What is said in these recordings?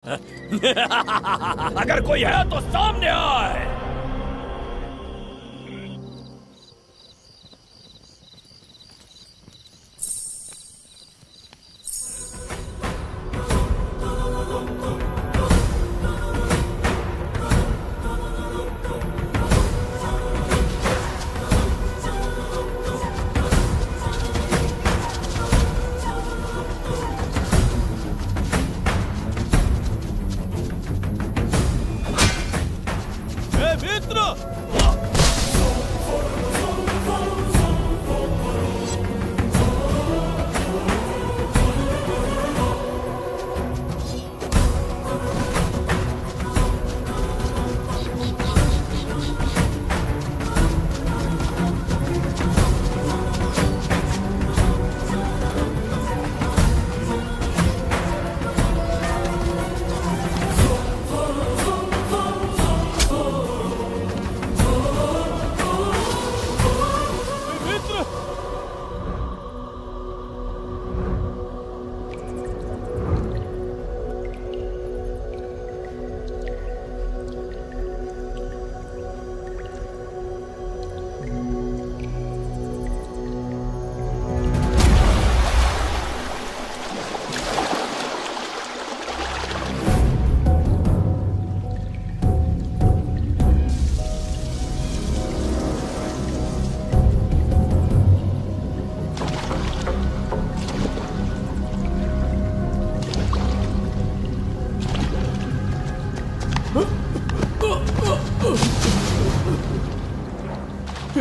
अगर कोई है तो सामने आए।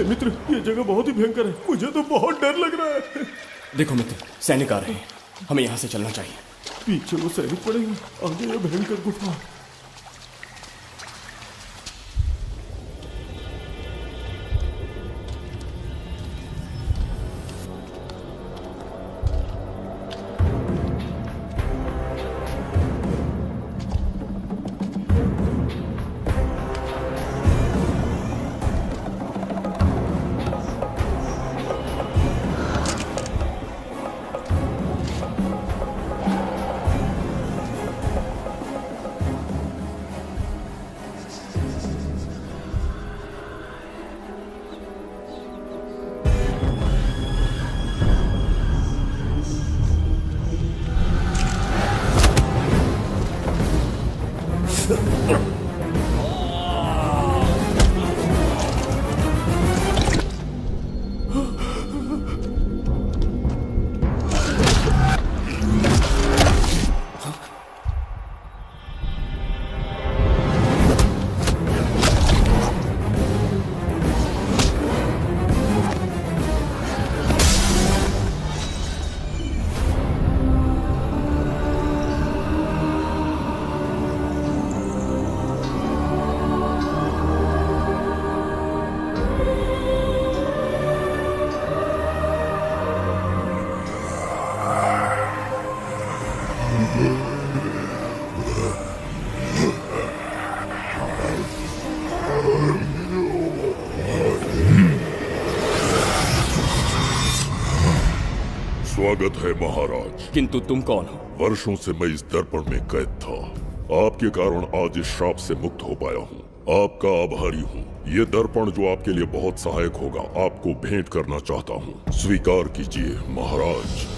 मित्र, ये जगह बहुत ही भयंकर है। मुझे तो बहुत डर लग रहा है। देखो मित्र, सैनिक आ रहे हैं। हमें यहाँ से चलना चाहिए। पीछे वो सैनिक पड़ेंगे, आगे ये भयंकर गुफा। स्वागत है महाराज। किंतु तुम कौन हो? वर्षों से मैं इस दर्पण में कैद था। आपके कारण आज इस श्राप से मुक्त हो पाया हूँ। आपका आभारी हूँ। ये दर्पण जो आपके लिए बहुत सहायक होगा, आपको भेंट करना चाहता हूँ। स्वीकार कीजिए महाराज।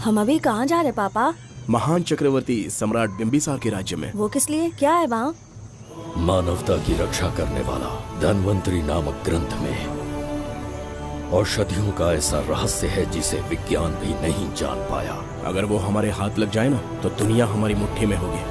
हम अभी कहाँ जा रहे पापा? महान चक्रवर्ती सम्राट बिंबिसार के राज्य में। वो किस लिए? क्या है वहाँ? मानवता की रक्षा करने वाला धन्वंतरी नामक ग्रंथ में औषधियों का ऐसा रहस्य है जिसे विज्ञान भी नहीं जान पाया। अगर वो हमारे हाथ लग जाए ना, तो दुनिया हमारी मुट्ठी में होगी।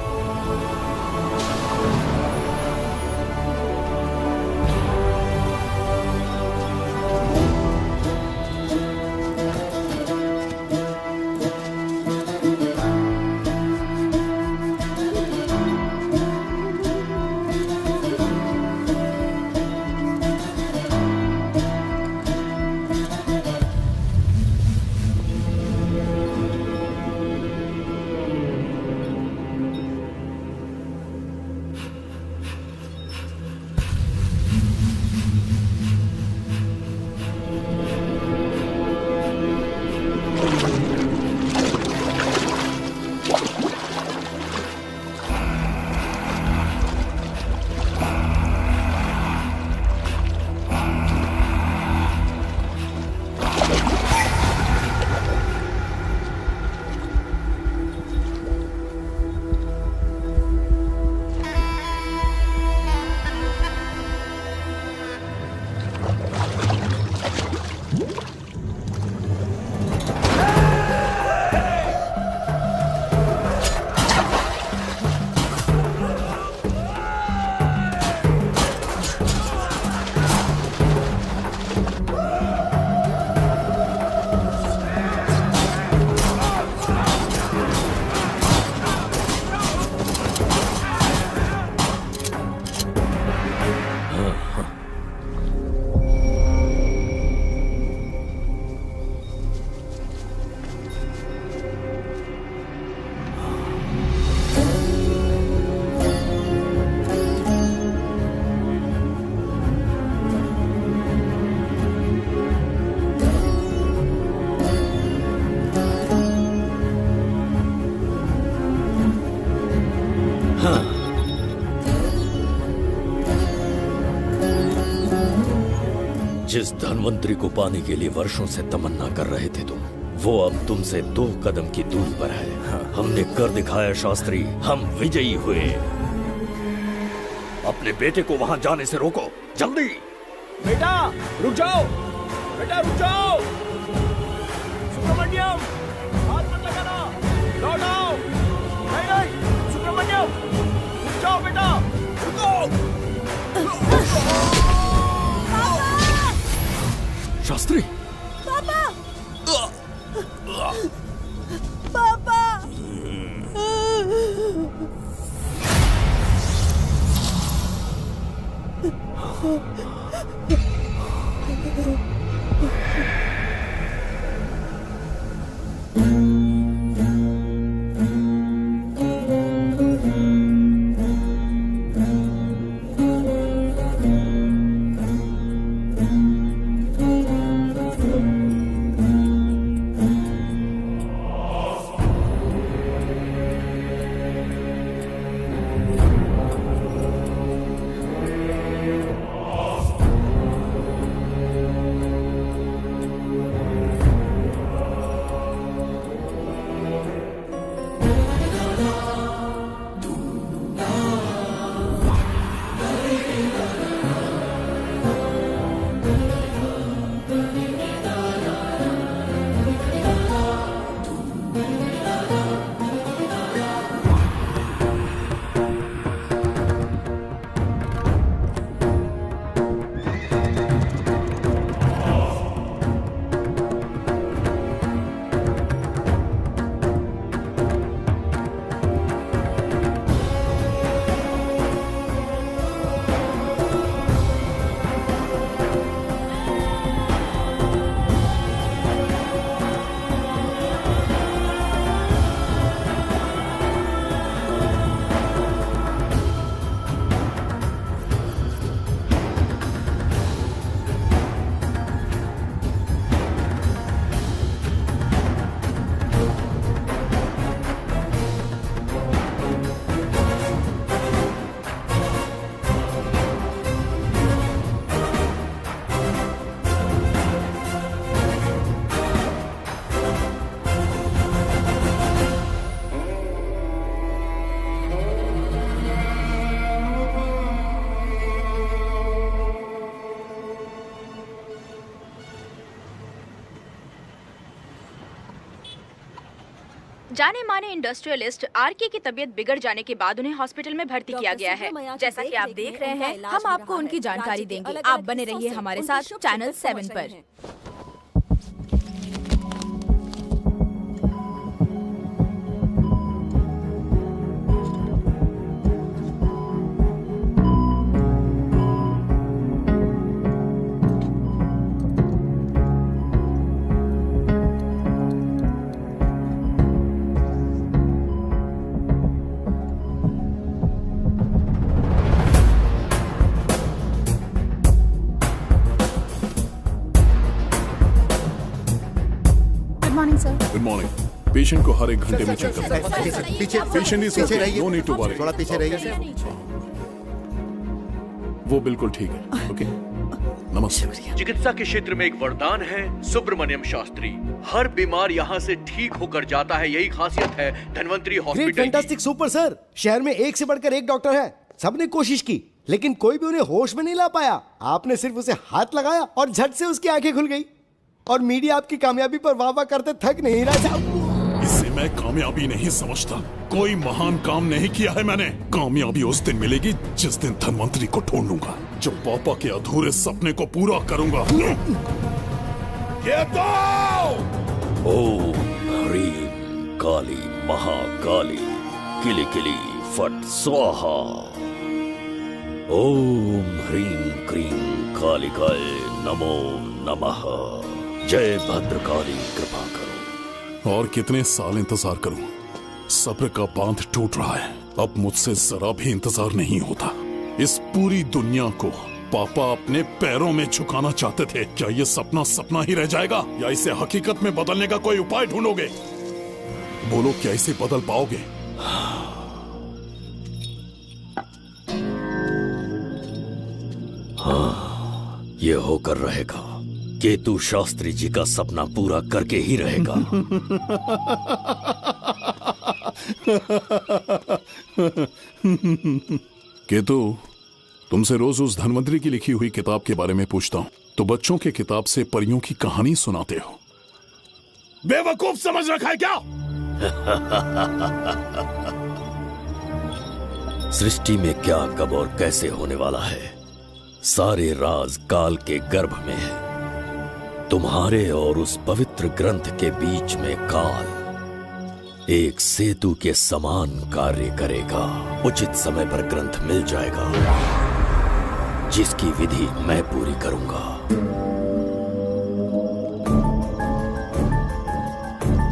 धनवंतरी को पाने के लिए वर्षों से तमन्ना कर रहे थे तुम, वो अब तुमसे 2 कदम की दूरी पर है। हमने कर दिखाया शास्त्री, हम विजयी हुए। अपने बेटे को वहां जाने से रोको, जल्दी। बेटा रुक जाओ, बेटा रुक जाओ। सुब्रमण्यम, हाथ मत लगाना, लौट आओ। नहीं नहीं सुब्रमण्यम, रुक जाओ बेटा, रुको। शास्त्री, पापा, पापा। जाने माने इंडस्ट्रियलिस्ट आरके की तबीयत बिगड़ जाने के बाद उन्हें हॉस्पिटल में भर्ती किया गया है। जैसा कि आप देख रहे हैं, हम आपको उनकी जानकारी देंगे। आप बने रहिए हमारे साथ चैनल 7 पर। Good morning. पेशेंट को हर 1 घंटे में चेक करना है। पीछे patient is okay, no need to worry. थोड़ा पीछे रहिए। वो बिल्कुल ठीक है। ओके, नमस्ते। चिकित्सा के क्षेत्र में एक वरदान है सुब्रमण्यम शास्त्री। हर बीमार यहाँ से ठीक होकर जाता है, यही खासियत है Dhanvantari hospital. Fantastic super sir. शहर में एक से बढ़कर एक डॉक्टर है, सबने कोशिश की लेकिन कोई भी उन्हें होश में नहीं ला पाया। आपने सिर्फ उसे हाथ लगाया और झट से उसकी आंखें खुल गई। और मीडिया आपकी कामयाबी पर वाह वाह करते थक नहीं रहा। इसे मैं कामयाबी नहीं समझता। कोई महान काम नहीं किया है मैंने। कामयाबी उस दिन मिलेगी जिस दिन धनवंतरी को ढूंढ लूंगा, जो पापा के अधूरे सपने को पूरा करूंगा। ये दो! ओम ह्रीं काली महाकाली किली किली फट स्वाहा। ओम ह्रीं क्रीं कालिकाय नमो नमः। जय भद्रकाली, कृपा करो। और कितने साल इंतजार करूं? सब्र का बांध टूट रहा है। अब मुझसे जरा भी इंतजार नहीं होता। इस पूरी दुनिया को पापा अपने पैरों में झुकाना चाहते थे। क्या ये सपना सपना ही रह जाएगा या इसे हकीकत में बदलने का कोई उपाय ढूंढोगे? बोलो, क्या इसे बदल पाओगे? हाँ, ये होकर रहेगा। केतु शास्त्री जी का सपना पूरा करके ही रहेगा। केतु, तुमसे रोज उस धनवंतरी की लिखी हुई किताब के बारे में पूछता हूं तो बच्चों के किताब से परियों की कहानी सुनाते हो। बेवकूफ समझ रखा है क्या? सृष्टि में क्या, कब और कैसे होने वाला है, सारे राज काल के गर्भ में है। तुम्हारे और उस पवित्र ग्रंथ के बीच में काल एक सेतु के समान कार्य करेगा। उचित समय पर ग्रंथ मिल जाएगा, जिसकी विधि मैं पूरी करूंगा।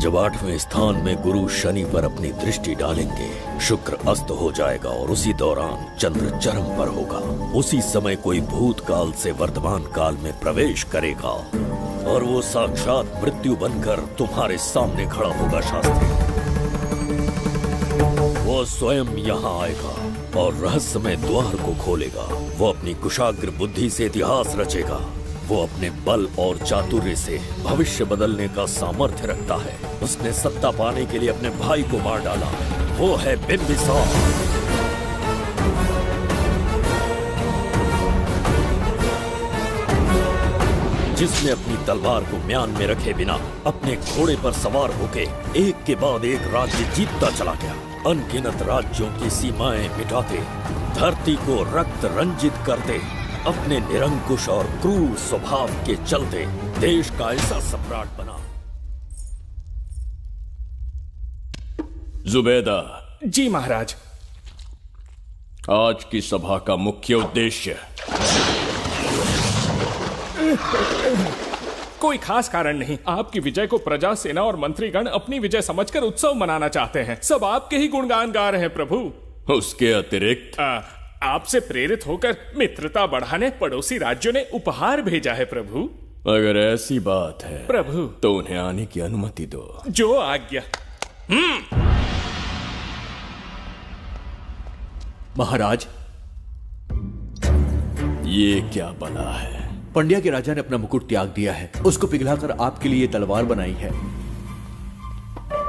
जब 8वें स्थान में गुरु शनि पर अपनी दृष्टि डालेंगे, शुक्र अस्त हो जाएगा और उसी दौरान चंद्र चरम पर होगा। उसी समय कोई भूतकाल से वर्तमान काल में प्रवेश करेगा और वो साक्षात मृत्यु बनकर तुम्हारे सामने खड़ा होगा। शास्त्री, वो स्वयं यहाँ आएगा और रहस्यमय द्वार को खोलेगा। वो अपनी कुशाग्र बुद्धि से इतिहास रचेगा। वो अपने बल और चातुर्य से भविष्य बदलने का सामर्थ्य रखता है। उसने सत्ता पाने के लिए अपने भाई को मार डाला। वो है बिंबिसार। जिसने अपनी तलवार को म्यान में रखे बिना अपने घोड़े पर सवार होके एक के बाद एक राज्य जीतता चला गया। अनगिनत राज्यों की सीमाएं मिटाते, धरती को रक्त रंजित करते, अपने निरंकुश और क्रूर स्वभाव के चलते देश का ऐसा सम्राट बना। जुबैदा। जी महाराज। आज की सभा का मुख्य उद्देश्य कोई खास कारण नहीं। आपकी विजय को प्रजा, सेना और मंत्रीगण अपनी विजय समझकर उत्सव मनाना चाहते हैं। सब आपके ही गुणगान गा रहे हैं प्रभु। उसके अतिरिक्त आपसे प्रेरित होकर मित्रता बढ़ाने पड़ोसी राज्यों ने उपहार भेजा है प्रभु। अगर ऐसी बात है प्रभु तो उन्हें आने की अनुमति दो। जो आज्ञा। महाराज, ये क्या बला है? पंड्या के राजा ने अपना मुकुट त्याग दिया है। उसको पिघलाकर आपके लिए तलवार बनाई है।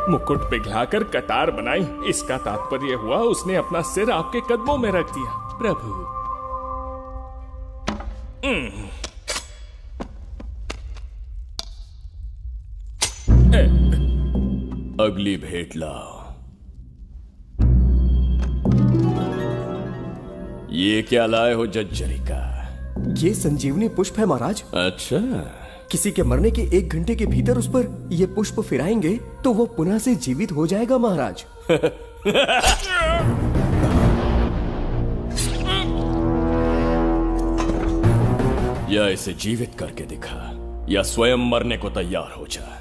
मुकुट पिघलाकर कतार बनाई, इसका तात्पर्य हुआ उसने अपना सिर आपके कदमों में रख दिया प्रभु। अगली भेंट लाओ। ये क्या लाए हो जज्जरिका? ये संजीवनी पुष्प है महाराज। अच्छा। किसी के मरने के 1 घंटे के भीतर उस पर ये पुष्प फिराएंगे तो वो पुनः से जीवित हो जाएगा महाराज। या इसे जीवित करके दिखा या स्वयं मरने को तैयार हो जा।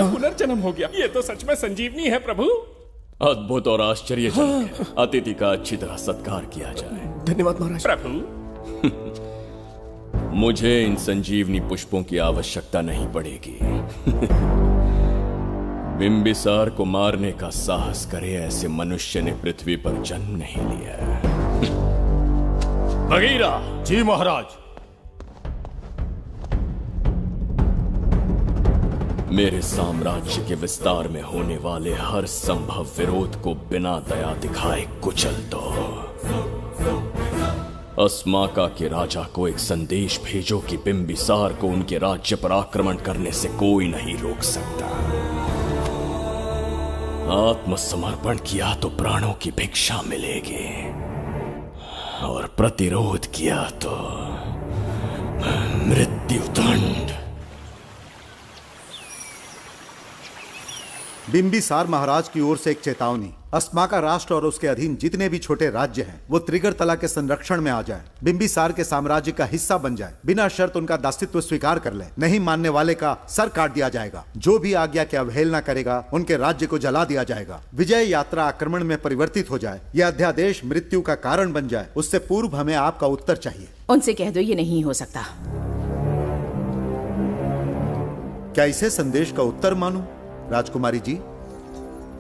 पुनर्जन्म हो गया। ये तो सच में संजीवनी है प्रभु। अद्भुत और आश्चर्यजनक है। अतिथि का अच्छी तरह सत्कार किया जाए। धन्यवाद महाराज। प्रभु, मुझे इन संजीवनी पुष्पों की आवश्यकता नहीं पड़ेगी। बिंबिसार को मारने का साहस करे ऐसे मनुष्य ने पृथ्वी पर जन्म नहीं लिया। बगीरा। जी महाराज। मेरे साम्राज्य के विस्तार में होने वाले हर संभव विरोध को बिना दया दिखाए कुचल दो। अस्माका के राजा को एक संदेश भेजो कि बिंबिसार को उनके राज्य पर आक्रमण करने से कोई नहीं रोक सकता। आत्मसमर्पण किया तो प्राणों की भिक्षा मिलेगी और प्रतिरोध किया तो मृत्युदंड। बिंबिसार महाराज की ओर से एक चेतावनी। अस्माका राष्ट्र और उसके अधीन जितने भी छोटे राज्य हैं वो त्रिगर्तला के संरक्षण में आ जाएं, बिंबिसार के साम्राज्य का हिस्सा बन जाएं, बिना शर्त उनका दासत्व स्वीकार कर लें। नहीं मानने वाले का सर काट दिया जाएगा। जो भी आज्ञा की अवहेलना करेगा उनके राज्य को जला दिया जाएगा। विजय यात्रा आक्रमण में परिवर्तित हो जाए, यह अध्यादेश मृत्यु का कारण बन जाए, उससे पूर्व हमें आपका उत्तर चाहिए। उनसे कह दो ये नहीं हो सकता। क्या इसे संदेश का उत्तर मानूं, राजकुमारी जी?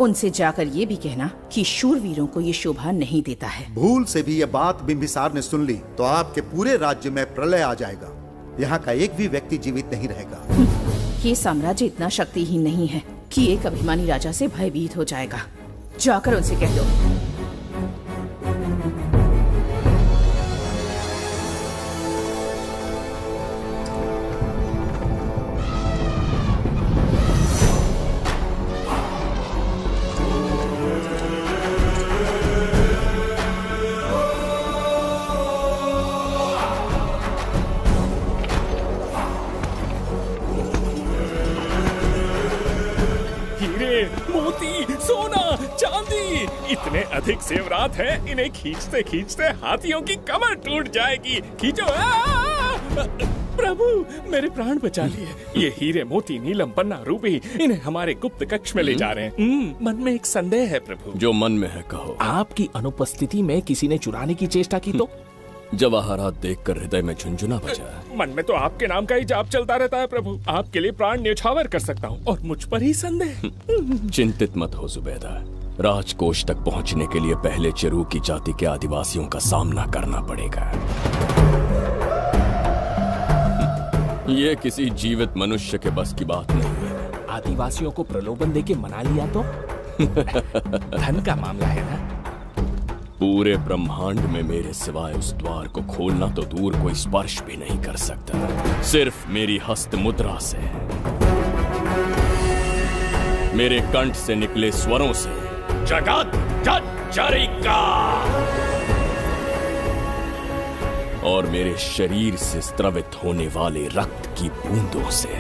उनसे जाकर ये भी कहना कि शूरवीरों को ये शोभा नहीं देता है। भूल से भी ये बात बिंबिसार ने सुन ली तो आपके पूरे राज्य में प्रलय आ जाएगा। यहाँ का एक भी व्यक्ति जीवित नहीं रहेगा। ये साम्राज्य इतना शक्तिहीन नहीं है कि एक अभिमानी राजा से भयभीत हो जाएगा। जाकर उनसे कह दो। इतने अधिक जेवरात हैं, इन्हें खींचते खींचते हाथियों की कमर टूट जाएगी। खींचो। प्रभु मेरे प्राण बचा लिए। ये हीरे मोती नीलम पन्ना रूबी इन्हें हमारे गुप्त कक्ष में ले जा रहे हैं। मन में एक संदेह है प्रभु। जो मन में है कहो। आपकी अनुपस्थिति में किसी ने चुराने की चेष्टा की तो? जवाहरात देखकर हृदय में झुंझुना बजा। मन में तो आपके नाम का ही जाप चलता रहता है प्रभु। आपके लिए प्राण न्यौछावर कर सकता हूँ और मुझ पर ही संदेह। चिंतित मत हो जुबैदा। राजकोष तक पहुंचने के लिए पहले चिरूकी जाति के आदिवासियों का सामना करना पड़ेगा। ये किसी जीवित मनुष्य के बस की बात नहीं है। आदिवासियों को प्रलोभन देके मना लिया तो? धन का मामला है ना? पूरे ब्रह्मांड में मेरे सिवाय उस द्वार को खोलना तो दूर कोई स्पर्श भी नहीं कर सकता। सिर्फ मेरी हस्त मुद्रा से, मेरे कंठ से निकले स्वरों से जगत जर्जरिका और मेरे शरीर से स्रवित होने वाले रक्त की बूंदों से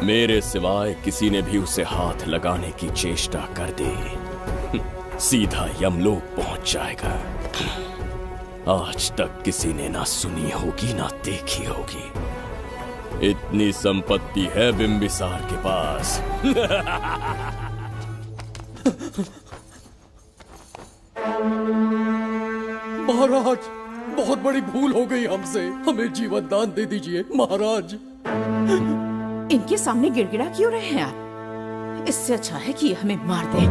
मेरे सिवाय किसी ने भी उसे हाथ लगाने की चेष्टा कर दी, सीधा यमलोक पहुंच जाएगा। आज तक किसी ने ना सुनी होगी ना देखी होगी। इतनी संपत्ति है बिंबिसार के पास। महाराज, बहुत बड़ी भूल हो गई हमसे। हमें जीवन दान दे दीजिए महाराज। इनके सामने गिड़गिड़ा क्यों रहे हैं आप? इससे अच्छा है कि हमें मार दें।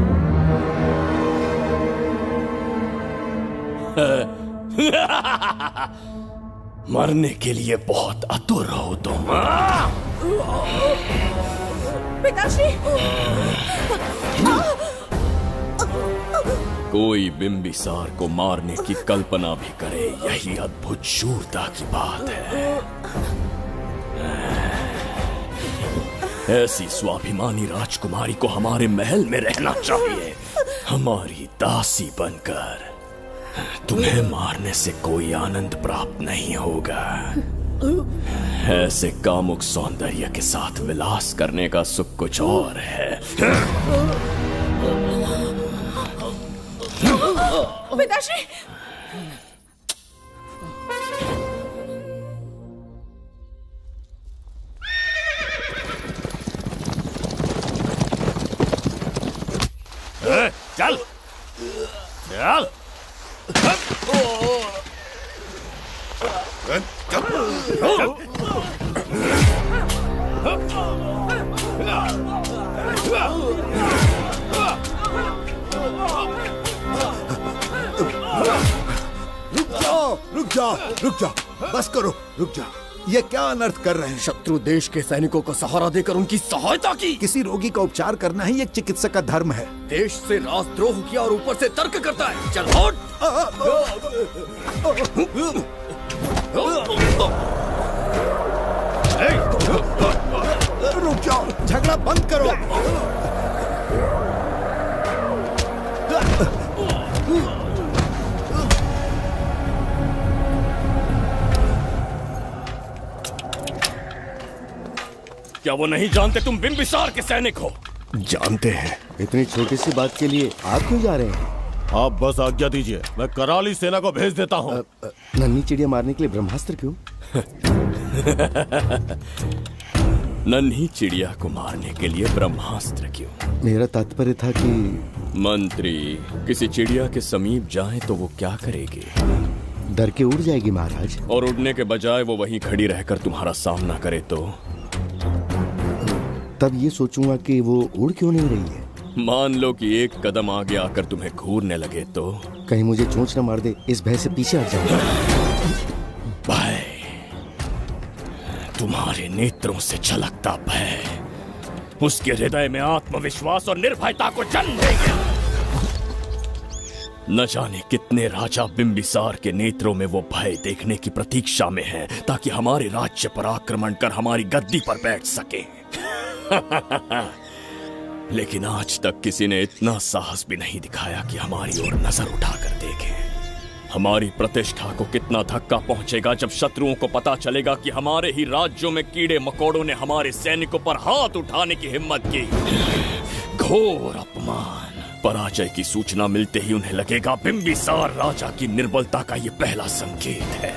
मरने के लिए बहुत आतुर हो तुम। पिताश्री! कोई बिंबिसार को मारने की कल्पना भी करे, यही अद्भुत शूरता की बात है। ऐसी स्वाभिमानी राजकुमारी को हमारे महल में रहना चाहिए, हमारी दासी बनकर। तुम्हें मारने से कोई आनंद प्राप्त नहीं होगा। ऐसे कामुक सौंदर्य के साथ विलास करने का सुख कुछ और है। पिताश्री! चल चल। रुक जाओ, बस करो, रुक जाओ। ये क्या अनर्थ कर रहे हैं? शत्रु देश के सैनिकों को सहारा देकर उनकी सहायता की। किसी रोगी का उपचार करना ही एक चिकित्सक का धर्म है। देश से राजद्रोह किया और ऊपर से तर्क करता है। चल हट। रुक जाओ, झगड़ा बंद करो। क्या वो नहीं जानते तुम बिंबिसार के सैनिक हो? जानते हैं। इतनी छोटी सी बात के लिए आप क्यों जा रहे हैं? आप बस आज्ञा दीजिए, मैं कराली सेना को भेज देता हूँ। नन्ही चिड़िया मारने के लिए ब्रह्मास्त्र क्यों? नन्ही चिड़िया को मारने के लिए ब्रह्मास्त्र क्यों? मेरा तात्पर्य था कि मंत्री किसी चिड़िया के समीप जाएं तो वो क्या करेगी? डर के उड़ जाएगी महाराज। और उड़ने के बजाय वो वहीं खड़ी रहकर तुम्हारा सामना करे तो? तब ये सोचूंगा कि वो उड़ क्यों नहीं रही है। मान लो कि एक कदम आगे आकर तुम्हें घूरने लगे तो? कहीं मुझे चोंच न मार दे, इस भय से पीछे हट जाऊंगा। भय, तुम्हारे नेत्रों से झलकता भय उसके हृदय में आत्मविश्वास और निर्भयता को जन्म देगा। न जाने कितने राजा बिंबिसार के नेत्रों में वो भय देखने की प्रतीक्षा में हैं, ताकि हमारे राज्य पर आक्रमण कर हमारी गद्दी पर बैठ सके। लेकिन आज तक किसी ने इतना साहस भी नहीं दिखाया कि हमारी ओर नजर उठाकर देखे। हमारी प्रतिष्ठा को कितना धक्का पहुंचेगा जब शत्रुओं को पता चलेगा कि हमारे ही राज्यों में कीड़े मकोड़ों ने हमारे सैनिकों पर हाथ उठाने की हिम्मत की। घोर अपमान। पराजय की सूचना मिलते ही उन्हें लगेगा बिंबिसार राजा की निर्बलता का ये पहला संकेत है।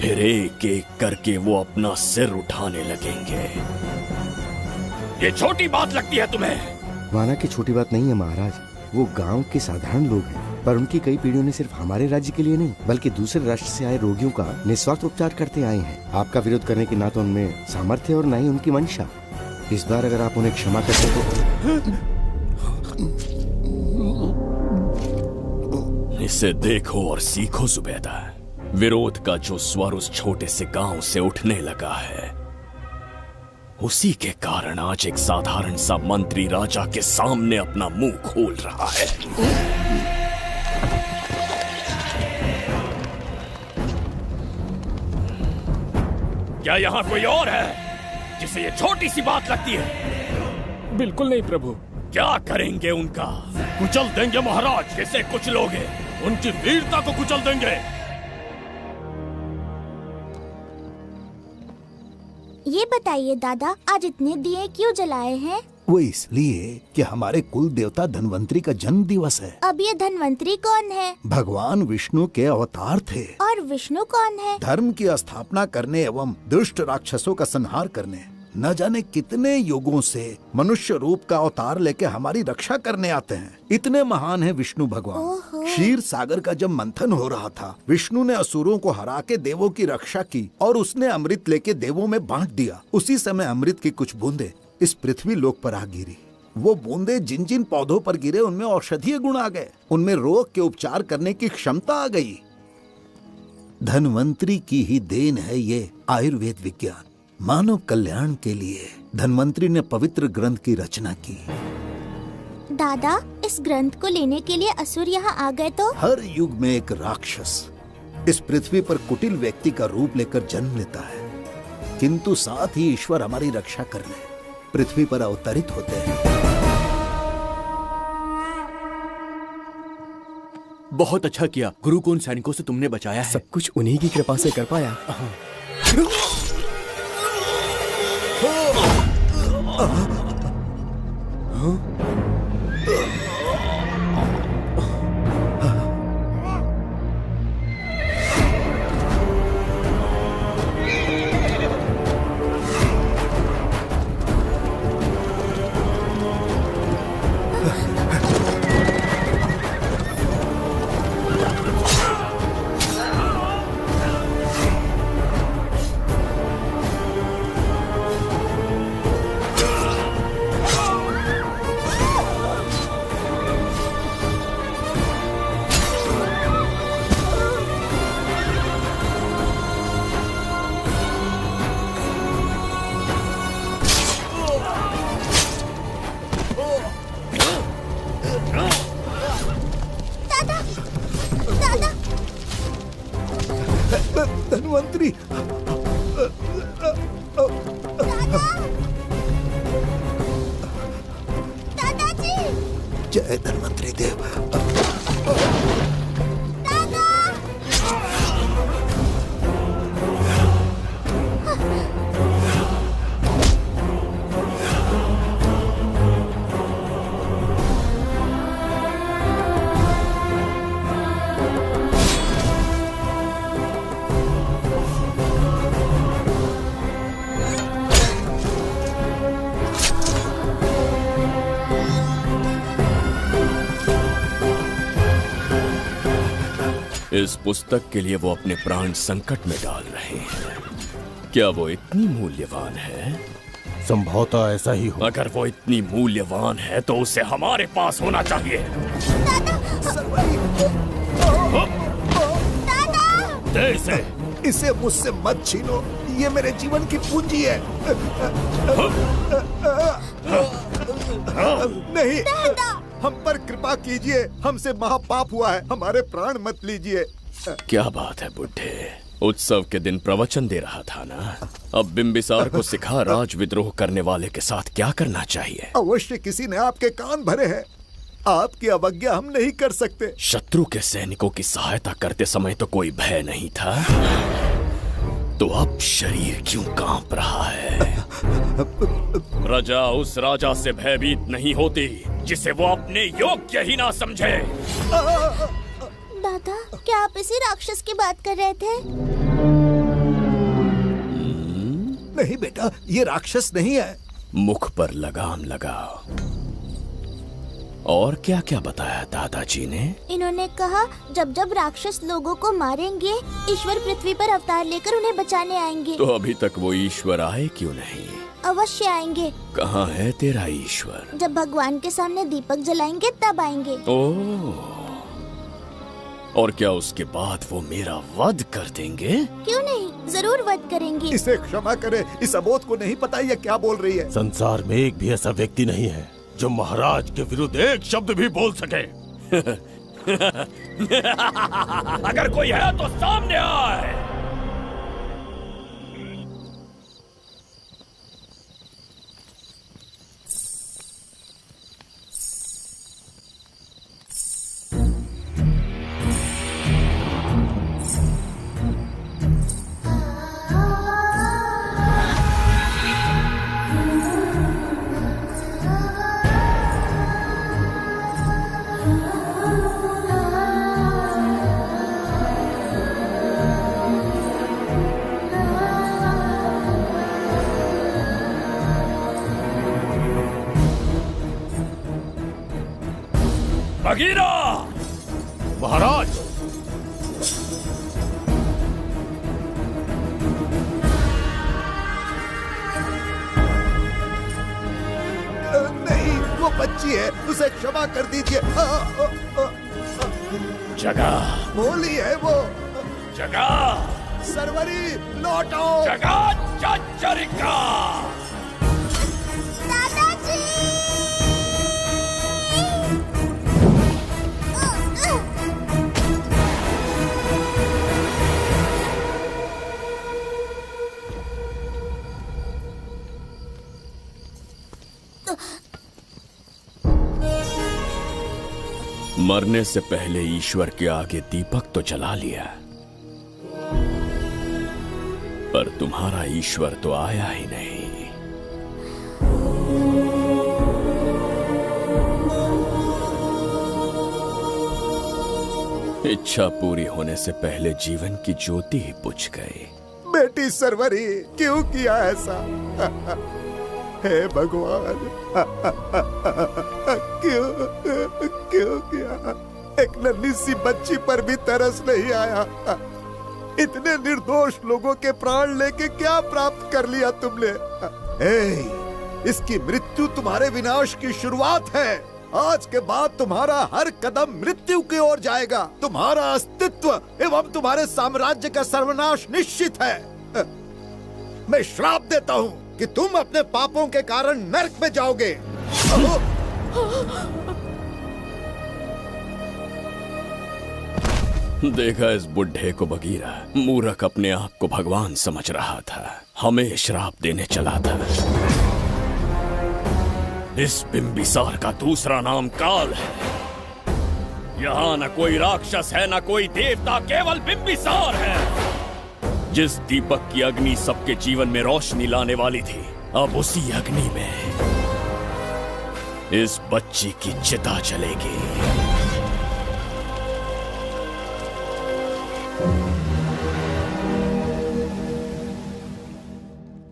फिर एक एक करके वो अपना सिर उठाने लगेंगे। ये छोटी बात लगती है तुम्हें? माना कि छोटी बात नहीं है महाराज। वो गांव के साधारण लोग हैं, पर उनकी कई पीढ़ियों ने सिर्फ हमारे राज्य के लिए नहीं बल्कि दूसरे राष्ट्र से आए रोगियों का निस्वार्थ उपचार करते आए हैं। आपका विरोध करने की ना तो उनमें सामर्थ्य और ना ही उनकी मंशा। इस बार अगर आप उन्हें क्षमा करते तो। इसे देखो और सीखो जुबैदा। विरोध का जो स्वर उस छोटे से गांव से उठने लगा है, उसी के कारण आज एक साधारण सा मंत्री राजा के सामने अपना मुंह खोल रहा है। क्या यहाँ कोई और है जिसे ये छोटी सी बात लगती है? बिल्कुल नहीं प्रभु। क्या करेंगे उनका? कुचल देंगे महाराज। कैसे कुचलोगे? उनकी वीरता को कुचल देंगे। ये बताइए दादा, आज इतने दिए क्यों जलाए हैं? वो इसलिए कि हमारे कुल देवता धन्वंतरी का जन्म दिवस है। अब ये धन्वंतरी कौन है? भगवान विष्णु के अवतार थे। और विष्णु कौन है? धर्म की स्थापना करने एवं दुष्ट राक्षसों का संहार करने न जाने कितने युगों से मनुष्य रूप का अवतार लेके हमारी रक्षा करने आते हैं। इतने महान है विष्णु भगवान। क्षीर सागर का जब मंथन हो रहा था, विष्णु ने असुरों को हरा के देवों की रक्षा की और उसने अमृत लेके देवों में बांट दिया। उसी समय अमृत की कुछ बूंदे इस पृथ्वी लोक पर आ गिरी। वो बूंदे जिन जिन पौधों पर गिरे उनमें औषधीय गुण आ गए, उनमें रोग के उपचार करने की क्षमता आ गई। धन्वंतरी की ही देन है ये आयुर्वेद विज्ञान। मानव कल्याण के लिए धन्वंतरी ने पवित्र ग्रंथ की रचना की। दादा, इस ग्रंथ को लेने के लिए असुर यहाँ आ गए तो? हर युग में एक राक्षस इस पृथ्वी पर कुटिल व्यक्ति का रूप लेकर जन्म लेता है, किंतु साथ ही ईश्वर हमारी रक्षा करने पृथ्वी पर अवतरित होते हैं। बहुत अच्छा किया गुरु को उन सैनिकों से तुमने बचाया है। सब कुछ उन्हीं की कृपा से कर पाया। धन्वंतरी, दादाजी, जय धन्वंतरी देव। इस पुस्तक के लिए वो अपने प्राण संकट में डाल रहे हैं। क्या वो इतनी मूल्यवान है? संभवतः ऐसा ही हो। अगर वो इतनी मूल्यवान है तो उसे हमारे पास होना चाहिए। दे इसे। इसे मुझसे मत छीनो, ये मेरे जीवन की पूंजी है। नहीं, हम पर कृपा कीजिए, हमसे महापाप हुआ है, हमारे प्राण मत लीजिए। क्या बात है बुड्ढे, उत्सव के दिन प्रवचन दे रहा था ना। अब बिंबिसार को सिखा राज विद्रोह करने वाले के साथ क्या करना चाहिए। अवश्य किसी ने आपके कान भरे हैं, आपकी अवज्ञा हम नहीं कर सकते। शत्रु के सैनिकों की सहायता करते समय तो कोई भय नहीं था, तो अब शरीर क्यों कांप रहा है? प्रजा उस राजा से भयभीत नहीं होती जिसे वो अपने योग्य ही ना समझे। दादा, क्या आप इसी राक्षस की बात कर रहे थे? नहीं बेटा, ये राक्षस नहीं है। मुख पर लगाम लगाओ। और क्या क्या बताया दादाजी ने? इन्होंने कहा जब जब राक्षस लोगों को मारेंगे, ईश्वर पृथ्वी पर अवतार लेकर उन्हें बचाने आएंगे। तो अभी तक वो ईश्वर आए क्यों नहीं? अवश्य आएंगे। कहाँ है तेरा ईश्वर? जब भगवान के सामने दीपक जलाएंगे तब आएंगे। ओह, और क्या उसके बाद वो मेरा वध कर देंगे? क्यों नहीं, जरूर वध करेंगे। इसे क्षमा करे, इस अबोध को नहीं पता ये क्या बोल रही है। संसार में एक भी ऐसा व्यक्ति नहीं है जो महाराज के विरुद्ध एक शब्द भी बोल सके। अगर कोई है तो सामने आए। बगीरा! महाराज! नहीं, वो बच्ची है, उसे क्षमा कर दीजिए। जगह बोली है वो। जगह सरवरी लौटो। जगह चचरिका। मरने से पहले ईश्वर के आगे दीपक तो जला लिया, पर तुम्हारा ईश्वर तो आया ही नहीं। इच्छा पूरी होने से पहले जीवन की ज्योति ही बुझ गई। बेटी सरवरी, क्यों किया ऐसा? हे भगवान, क्यों किया? एक नन्ही सी बच्ची पर भी तरस नहीं आया। इतने निर्दोष लोगों के प्राण लेके क्या प्राप्त कर लिया तुमने? इसकी मृत्यु तुम्हारे विनाश की शुरुआत है। आज के बाद तुम्हारा हर कदम मृत्यु की ओर जाएगा। तुम्हारा अस्तित्व एवं तुम्हारे साम्राज्य का सर्वनाश निश्चित है। मैं श्राप देता हूँ कि तुम अपने पापों के कारण नरक में जाओगे। देखा इस बुढ़े को बगीरा, मूर्ख अपने आप को भगवान समझ रहा था, हमें श्राप देने चला था। इस बिंबिसार का दूसरा नाम काल है। यहाँ न कोई राक्षस है, न कोई देवता, केवल बिंबिसार है। जिस दीपक की अग्नि सबके जीवन में रोशनी लाने वाली थी, अब उसी अग्नि में इस बच्ची की चिता जलेगी।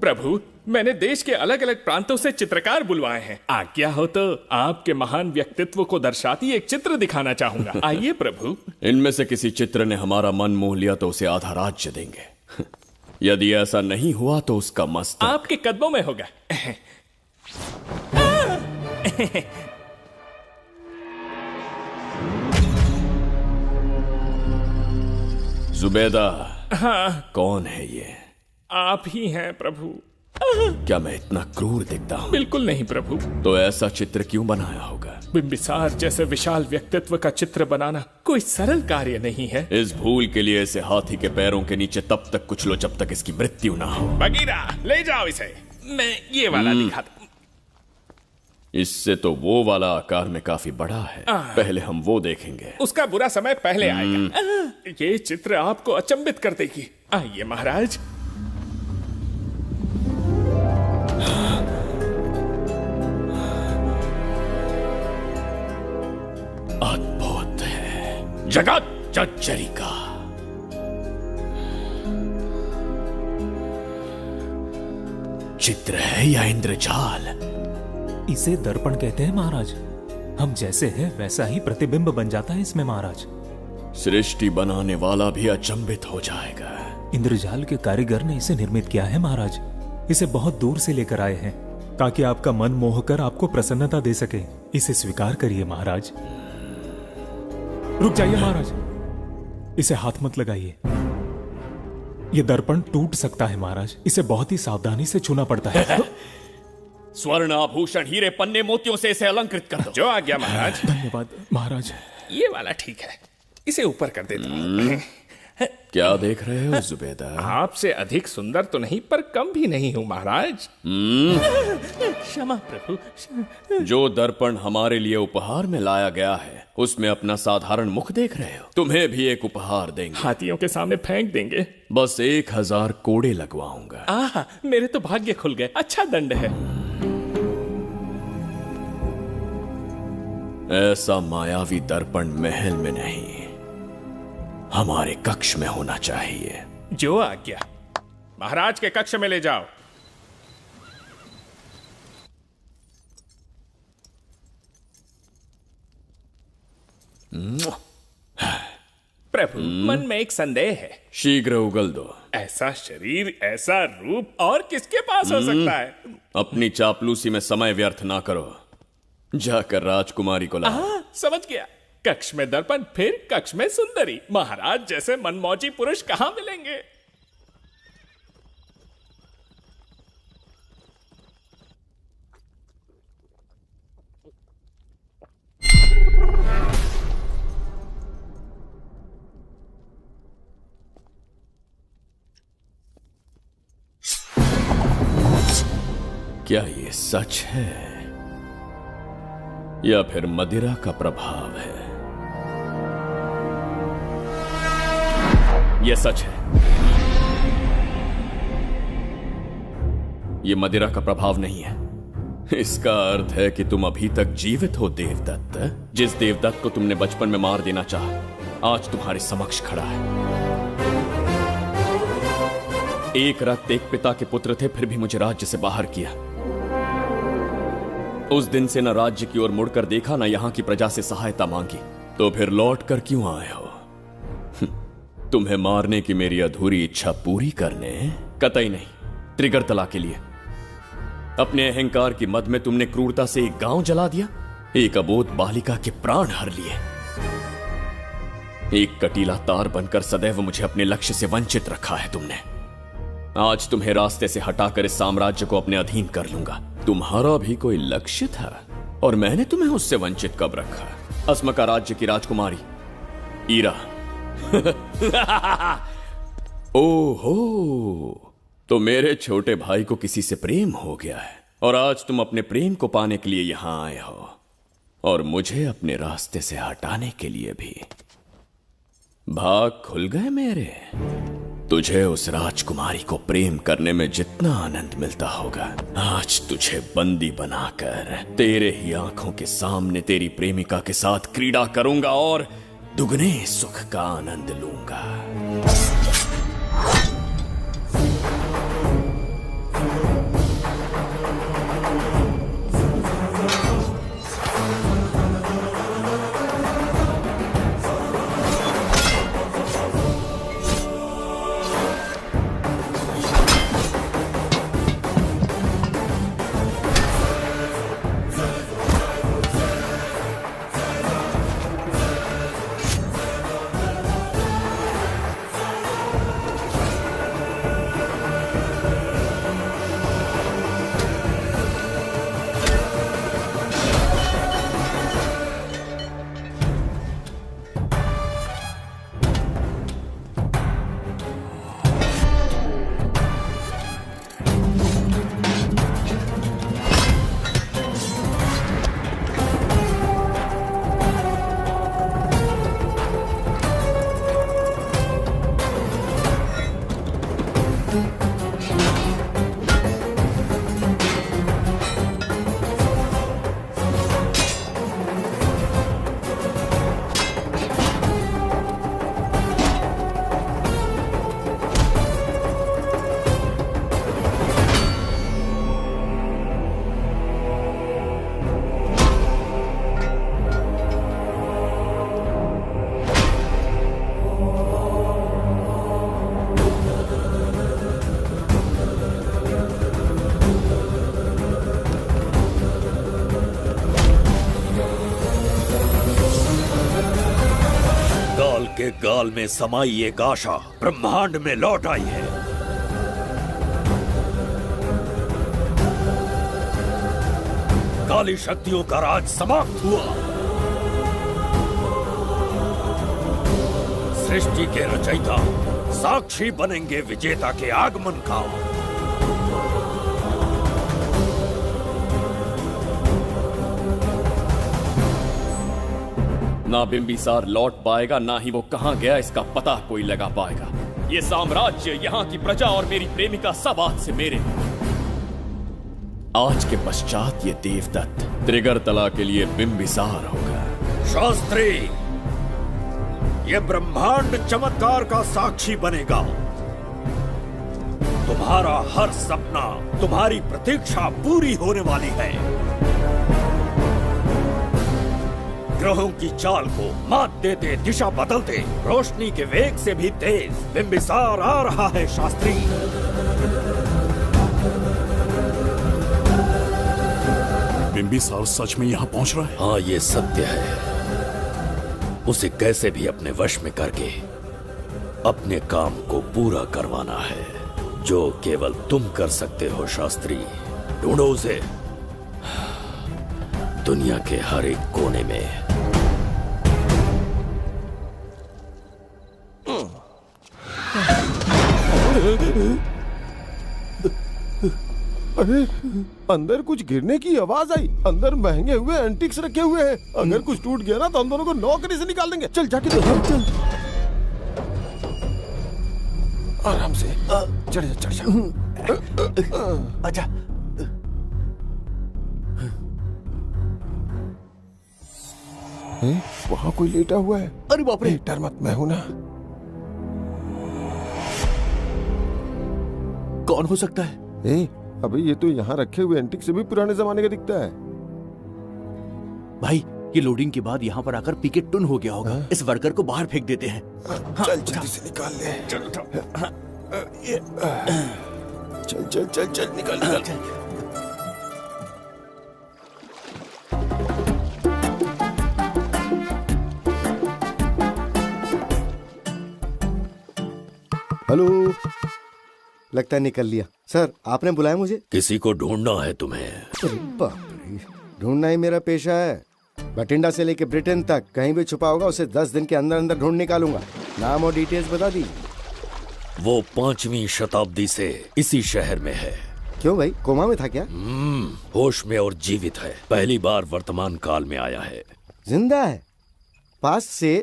प्रभु, मैंने देश के अलग अलग प्रांतों से चित्रकार बुलवाए हैं। आज्ञा हो तो आपके महान व्यक्तित्व को दर्शाती एक चित्र दिखाना चाहूंगा। आइए प्रभु। इनमें से किसी चित्र ने हमारा मन मोह लिया तो उसे आधा राज्य देंगे। यदि ऐसा नहीं हुआ तो उसका मस्तक आपके कदमों में होगा। जुबैदा। हाँ। कौन है ये? आप ही हैं प्रभु। क्या मैं इतना क्रूर दिखता हूँ? बिल्कुल नहीं प्रभु। तो ऐसा चित्र क्यों बनाया होगा? बिंबिसार जैसे विशाल व्यक्तित्व का चित्र बनाना कोई सरल कार्य नहीं है। इस भूल के लिए इसे हाथी के पैरों के नीचे तब तक कुचलो जब तक इसकी मृत्यु ना हो। बगीरा ले जाओ इसे। मैं ये वाला दिखाता। इससे तो वो वाला आकार में काफी बड़ा है। पहले हम वो देखेंगे। उसका बुरा समय पहले आएगा। ये चित्र आपको अचंभित कर देगी। आइए महाराज। अद्भुत है। जगत जज्जरी का चित्र है या इंद्रजाल? इसे दर्पण कहते हैं महाराज। हम जैसे हैं वैसा ही प्रतिबिंब बन जाता है इसमें महाराज। सृष्टि बनाने वाला भी अचंभित हो जाएगा। इंद्रजाल के कारीगर ने इसे निर्मित किया है महाराज। इसे बहुत दूर से लेकर आए हैं ताकि आपका मन मोह कर आपको प्रसन्नता दे सके। इसे स्वीकार करिए महाराज। रुक जाइए महाराज, इसे हाथ मत लगाइए। यह दर्पण टूट सकता है महाराज। इसे बहुत ही सावधानी से छूना पड़ता है। स्वर्ण आभूषण हीरे पन्ने मोतियों से इसे अलंकृत कर दो। जो आ गया महाराज। धन्यवाद महाराज। ये वाला ठीक है, इसे ऊपर कर देता हूं। क्या देख रहे हो जुबैदा? आपसे अधिक सुंदर तो नहीं पर कम भी नहीं हूं महाराज। क्षमा प्रभु। जो दर्पण हमारे लिए उपहार में लाया गया है उसमें अपना साधारण मुख देख रहे हो। तुम्हें भी एक उपहार देंगे। हाथियों के सामने फेंक देंगे। बस 1000 कोड़े लगवाऊंगा। मेरे तो भाग्य खुल गए। अच्छा दंड है। ऐसा मायावी दर्पण महल में नहीं, हमारे कक्ष में होना चाहिए। जो आज्ञा। महाराज के कक्ष में ले जाओ। प्रभु, मन में एक संदेह है। शीघ्र उगल दो। ऐसा शरीर, ऐसा रूप और किसके पास हो सकता है? अपनी चापलूसी में समय व्यर्थ ना करो। जाकर राजकुमारी को लाओ। समझ गया। कक्ष में दर्पण, फिर कक्ष में सुंदरी। महाराज जैसे मनमौजी पुरुष कहां मिलेंगे? क्या ये सच है या फिर मदिरा का प्रभाव है? यह सच है। यह मदिरा का प्रभाव नहीं है। इसका अर्थ है कि तुम अभी तक जीवित हो देवदत्त। जिस देवदत्त को तुमने बचपन में मार देना चाहा आज तुम्हारे समक्ष खड़ा है। एक रक्त एक पिता के पुत्र थे, फिर भी मुझे राज्य से बाहर किया। उस दिन से न राज्य की ओर मुड़कर देखा, न यहां की प्रजा से सहायता मांगी। तो फिर लौट कर क्यों आए हो? तुम्हें मारने की मेरी अधूरी इच्छा पूरी करने? कतई नहीं, त्रिगर्तला के लिए। अपने अहंकार की मद में तुमने क्रूरता से एक गांव जला दिया, एक अबोध बालिका के प्राण हर लिए। एक कटीला तार बनकर सदैव मुझे अपने लक्ष्य से वंचित रखा है तुमने। आज तुम्हें रास्ते से हटाकर इस साम्राज्य को अपने अधीन कर लूंगा। तुम्हारा भी कोई लक्ष्य था और मैंने तुम्हें उससे वंचित कब रखा? अस्मका राज्य की राजकुमारी ईरा। ओहो, तो मेरे छोटे भाई को किसी से प्रेम हो गया है और आज तुम अपने प्रेम को पाने के लिए यहां आए हो और मुझे अपने रास्ते से हटाने के लिए भी। भाग खुल गए मेरे। तुझे उस राजकुमारी को प्रेम करने में जितना आनंद मिलता होगा, आज तुझे बंदी बनाकर तेरे ही आंखों के सामने तेरी प्रेमिका के साथ क्रीड़ा करूंगा और दुगने सुख का आनंद लूंगा। आपके गाल में समाई एक आशा ब्रह्मांड में लौट आई है। काली शक्तियों का राज समाप्त हुआ। सृष्टि के रचयिता साक्षी बनेंगे विजेता के आगमन का। ना बिंबिसार लौट पाएगा, ना ही वो कहां गया इसका पता कोई लगा पाएगा। ये साम्राज्य, यहाँ की प्रजा और मेरी प्रेमिका सब आज से मेरे। आज के पश्चात ये देवदत्त त्रिगर्तला के लिए बिंबिसार होगा। शास्त्री, ये ब्रह्मांड चमत्कार का साक्षी बनेगा। तुम्हारा हर सपना, तुम्हारी प्रतीक्षा पूरी होने वाली है। ग्रहों की चाल को मात देते, दिशा बदलते, रोशनी के वेग से भी तेज बिंबिसार आ रहा है। शास्त्री, बिंबिसार सच में यहाँ पहुँच रहा है? हाँ, ये सत्य है। उसे कैसे भी अपने वश में करके अपने काम को पूरा करवाना है, जो केवल तुम कर सकते हो। शास्त्री, ढूंढो उसे दुनिया के हर एक कोने में। अरे, अंदर कुछ गिरने की आवाज आई। अंदर महंगे हुए एंटिक्स रखे हुए हैं। अगर कुछ टूट गया ना तो हम दोनों को नौकरी से निकाल देंगे। चल जाके देख। चल आराम से चढ़ जा। आजा। वहाँ कोई लेटा हुआ है। अरे बाप रे, डर मत, मैं हूं ना। कौन हो सकता है? अबे ये तो यहाँ रखे हुए एंटिक से भी पुराने जमाने का दिखता है। भाई, ये लोडिंग के बाद यहाँ पर आकर पीके टुन हो गया होगा। इस वर्कर को बाहर फेंक देते हैं। चल जल्दी से निकाल ले। चल चल चल चल निकाल। हेलो, लगता है निकल लिया। सर, आपने बुलाया मुझे? किसी को ढूंढना है तुम्हें। अरे बाप रे, ढूंढना ही मेरा पेशा है। बठिंडा से लेके ब्रिटेन तक कहीं भी छुपा होगा उसे 10 दिन के अंदर अंदर ढूंढ निकालूंगा। नाम और डिटेल्स बता दी। वो 5वीं शताब्दी से इसी शहर में है। क्यों भाई, कोमा में था क्या? होश में और जीवित है। पहली बार वर्तमान काल में आया है। जिंदा है? पास्ट से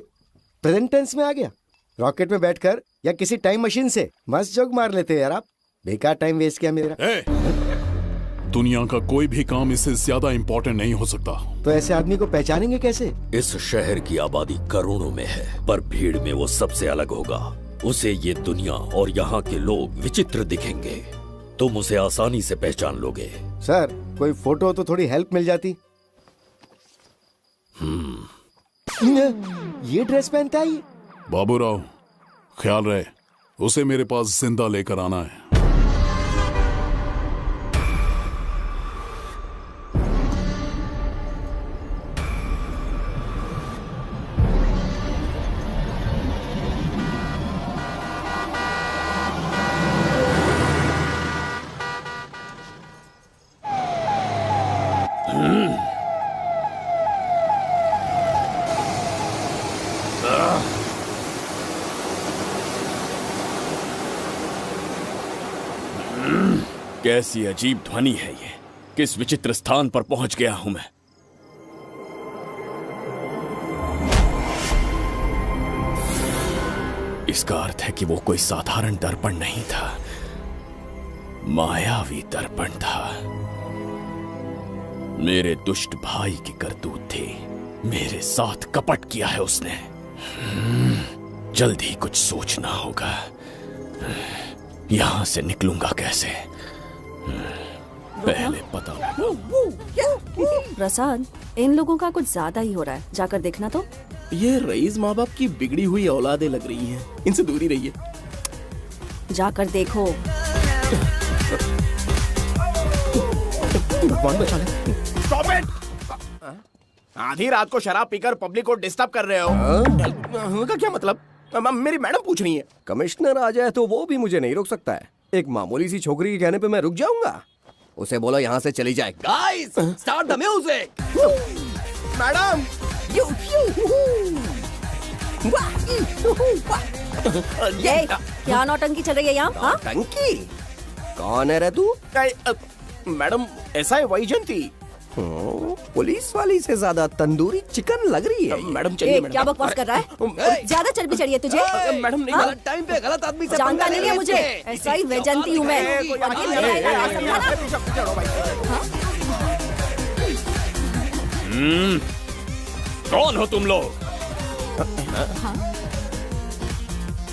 प्रेजेंट टेंस में आ गया? रॉकेट में बैठकर या किसी टाइम मशीन से? मस्त जोक मार लेते हो यार आप। बेकार टाइम वेस्ट किया मेरा। दुनिया का कोई भी काम इससे ज्यादा इम्पोर्टेंट नहीं हो सकता। तो ऐसे आदमी को पहचानेंगे कैसे? इस शहर की आबादी करोड़ों में है, पर भीड़ में वो सबसे अलग होगा। उसे ये दुनिया और यहाँ के लोग विचित्र दिखेंगे। तुम उसे आसानी से पहचान लोगे। सर, कोई फोटो हो तो थोड़ी हेल्प मिल जाती। ये ड्रेस पहनता है ये? बाबूराव, ख्याल रहे, उसे मेरे पास जिंदा लेकर आना है। कैसी अजीब ध्वनि है ये। किस विचित्र स्थान पर पहुंच गया हूं मैं। इसका अर्थ है कि वो कोई साधारण दर्पण नहीं था, मायावी दर्पण था। मेरे दुष्ट भाई की करतूत थी। मेरे साथ कपट किया है उसने। जल्द ही कुछ सोचना होगा। यहां से निकलूंगा कैसे, पहले पता प्रसाद, इन लोगों का कुछ ज्यादा ही हो रहा है। जाकर देखना तो। ये रईस माँ बाप की बिगड़ी हुई औलादें लग रही हैं। इनसे दूरी रहिए। जाकर देखो। भगवान बचा ले। Stop it! आधी रात को शराब पीकर पब्लिक को डिस्टर्ब कर रहे हो का क्या मतलब? मेरी मैडम पूछ रही है। कमिश्नर आ जाए तो वो भी मुझे नहीं रोक सकता है। एक मामूली सी छोकरी के कहने पे मैं रुक जाऊंगा? उसे बोलो यहाँ से चली जाए। Guys, start the music. Madam, ये क्या नौटंकी चल रही है यहाँ? नौटंकी? कौन है रे तू? मैडम, ऐसा है वैजंती। पुलिस वाली से ज्यादा तंदूरी चिकन लग रही है। मैडम चलिए। क्या बकवास कर रहा है? ज्यादा चर्बी चढ़ी है तुझे? मैडम नहीं, गलत टाइम पे गलत आदमी से जानता नहीं है मुझे। ऐसा ही वैजंती हूँ मैं। कौन हो तुम लोग?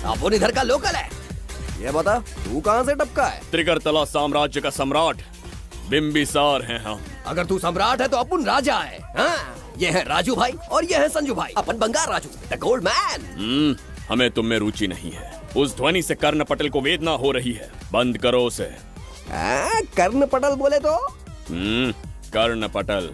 अपन इधर का लोकल है। ये बता, तू कहाँ से टपका है? त्रिगर्तला साम्राज्य का सम्राट बिंबिसार हैं हम। अगर तू सम्राट है तो अपन राजा है। हाँ? ये है राजू भाई और ये है संजू भाई, अपन बंगार राजू, द गोल्ड मैन। हमें तुम में रुचि नहीं है। उस ध्वनि से कर्ण पटल को वेदना हो रही है, बंद करो उसे। कर्ण पटल बोले तो? कर्ण पटल।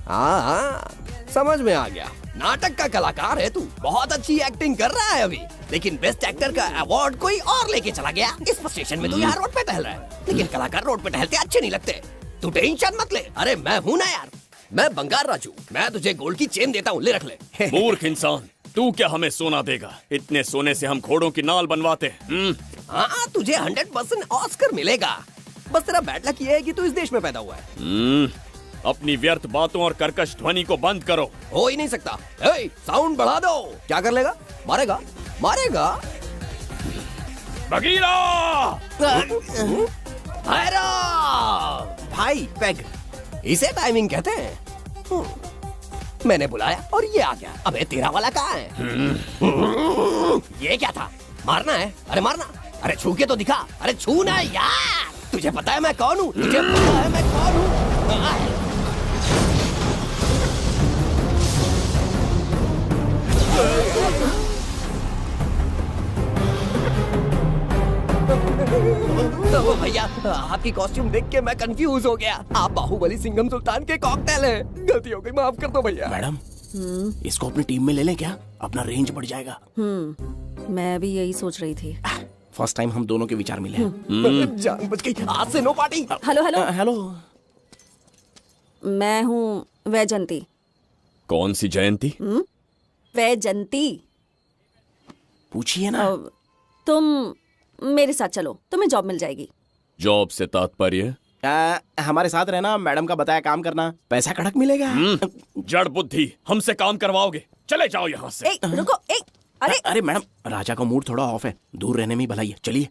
हाँ, समझ में आ गया। नाटक का कलाकार है तू, बहुत अच्छी एक्टिंग कर रहा है अभी, लेकिन बेस्ट एक्टर का अवार्ड कोई और लेके चला गया। इस स्टेशन में तू यहाँ रोड पे टहल रहा है, लेकिन कलाकार रोड पे टहलते अच्छे नहीं लगते। तू टेंशन मत ले। अरे मैं हूँ ना यार, मैं बंगार राजू, मैं तुझे गोल्ड की चेन देता हूँ, ले रख ले। मूर्ख इंसान, तू क्या हमें सोना देगा? इतने सोने से हम घोड़ों की नाल बनवाते। हाँ, तुझे 100% ऑस्कर मिलेगा। बस तेरा बैड लक ये है कि तू इस देश में पैदा हुआ है। अपनी व्यर्थ बातों और कर्कश ध्वनि को बंद करो। हो ही नहीं सकता। साउंड बढ़ा दो। क्या कर लेगा? मारेगा? मारेगा? बगीरा! भाई पैग, इसे टाइमिंग कहते हैं। मैंने बुलाया और ये आ गया। अबे तेरा वाला कहाँ है? ये क्या था? मारना है? अरे मारना। अरे छू के तो दिखा। अरे छू ना यार। तुझे पता है मैं कौन हूँ? तुझे पता है मैं कौन हूँ? तो भैया, आपकी कॉस्ट्यूम देख के मैं कंफ्यूज हो गया। आप बाहुबली सिंघम सुल्तान के कॉकटेल हैं। गलती हो गई, माफ कर दो भैया। मैडम, इसको अपनी टीम में ले लें क्या? अपना रेंज बढ़ जाएगा। मैं भी यही सोच रही थी। फर्स्ट टाइम हम दोनों के विचार मिले। जान बच गई। आज से no party. Hello hello hello. मैं हूँ वैजंती। कौन सी जयंती? वैजंती। पूछिए ना। तुम मेरे साथ चलो, तुम्हें जॉब मिल जाएगी। जॉब से तात्पर्य? हमारे साथ रहना, मैडम का बताया काम करना, पैसा कड़क मिलेगा। जड़ बुद्धि, हमसे काम करवाओगे? चले जाओ यहाँ से। रुको। अरे मैडम, राजा का मूड थोड़ा ऑफ है, दूर रहने में ही भलाई है। चलिए।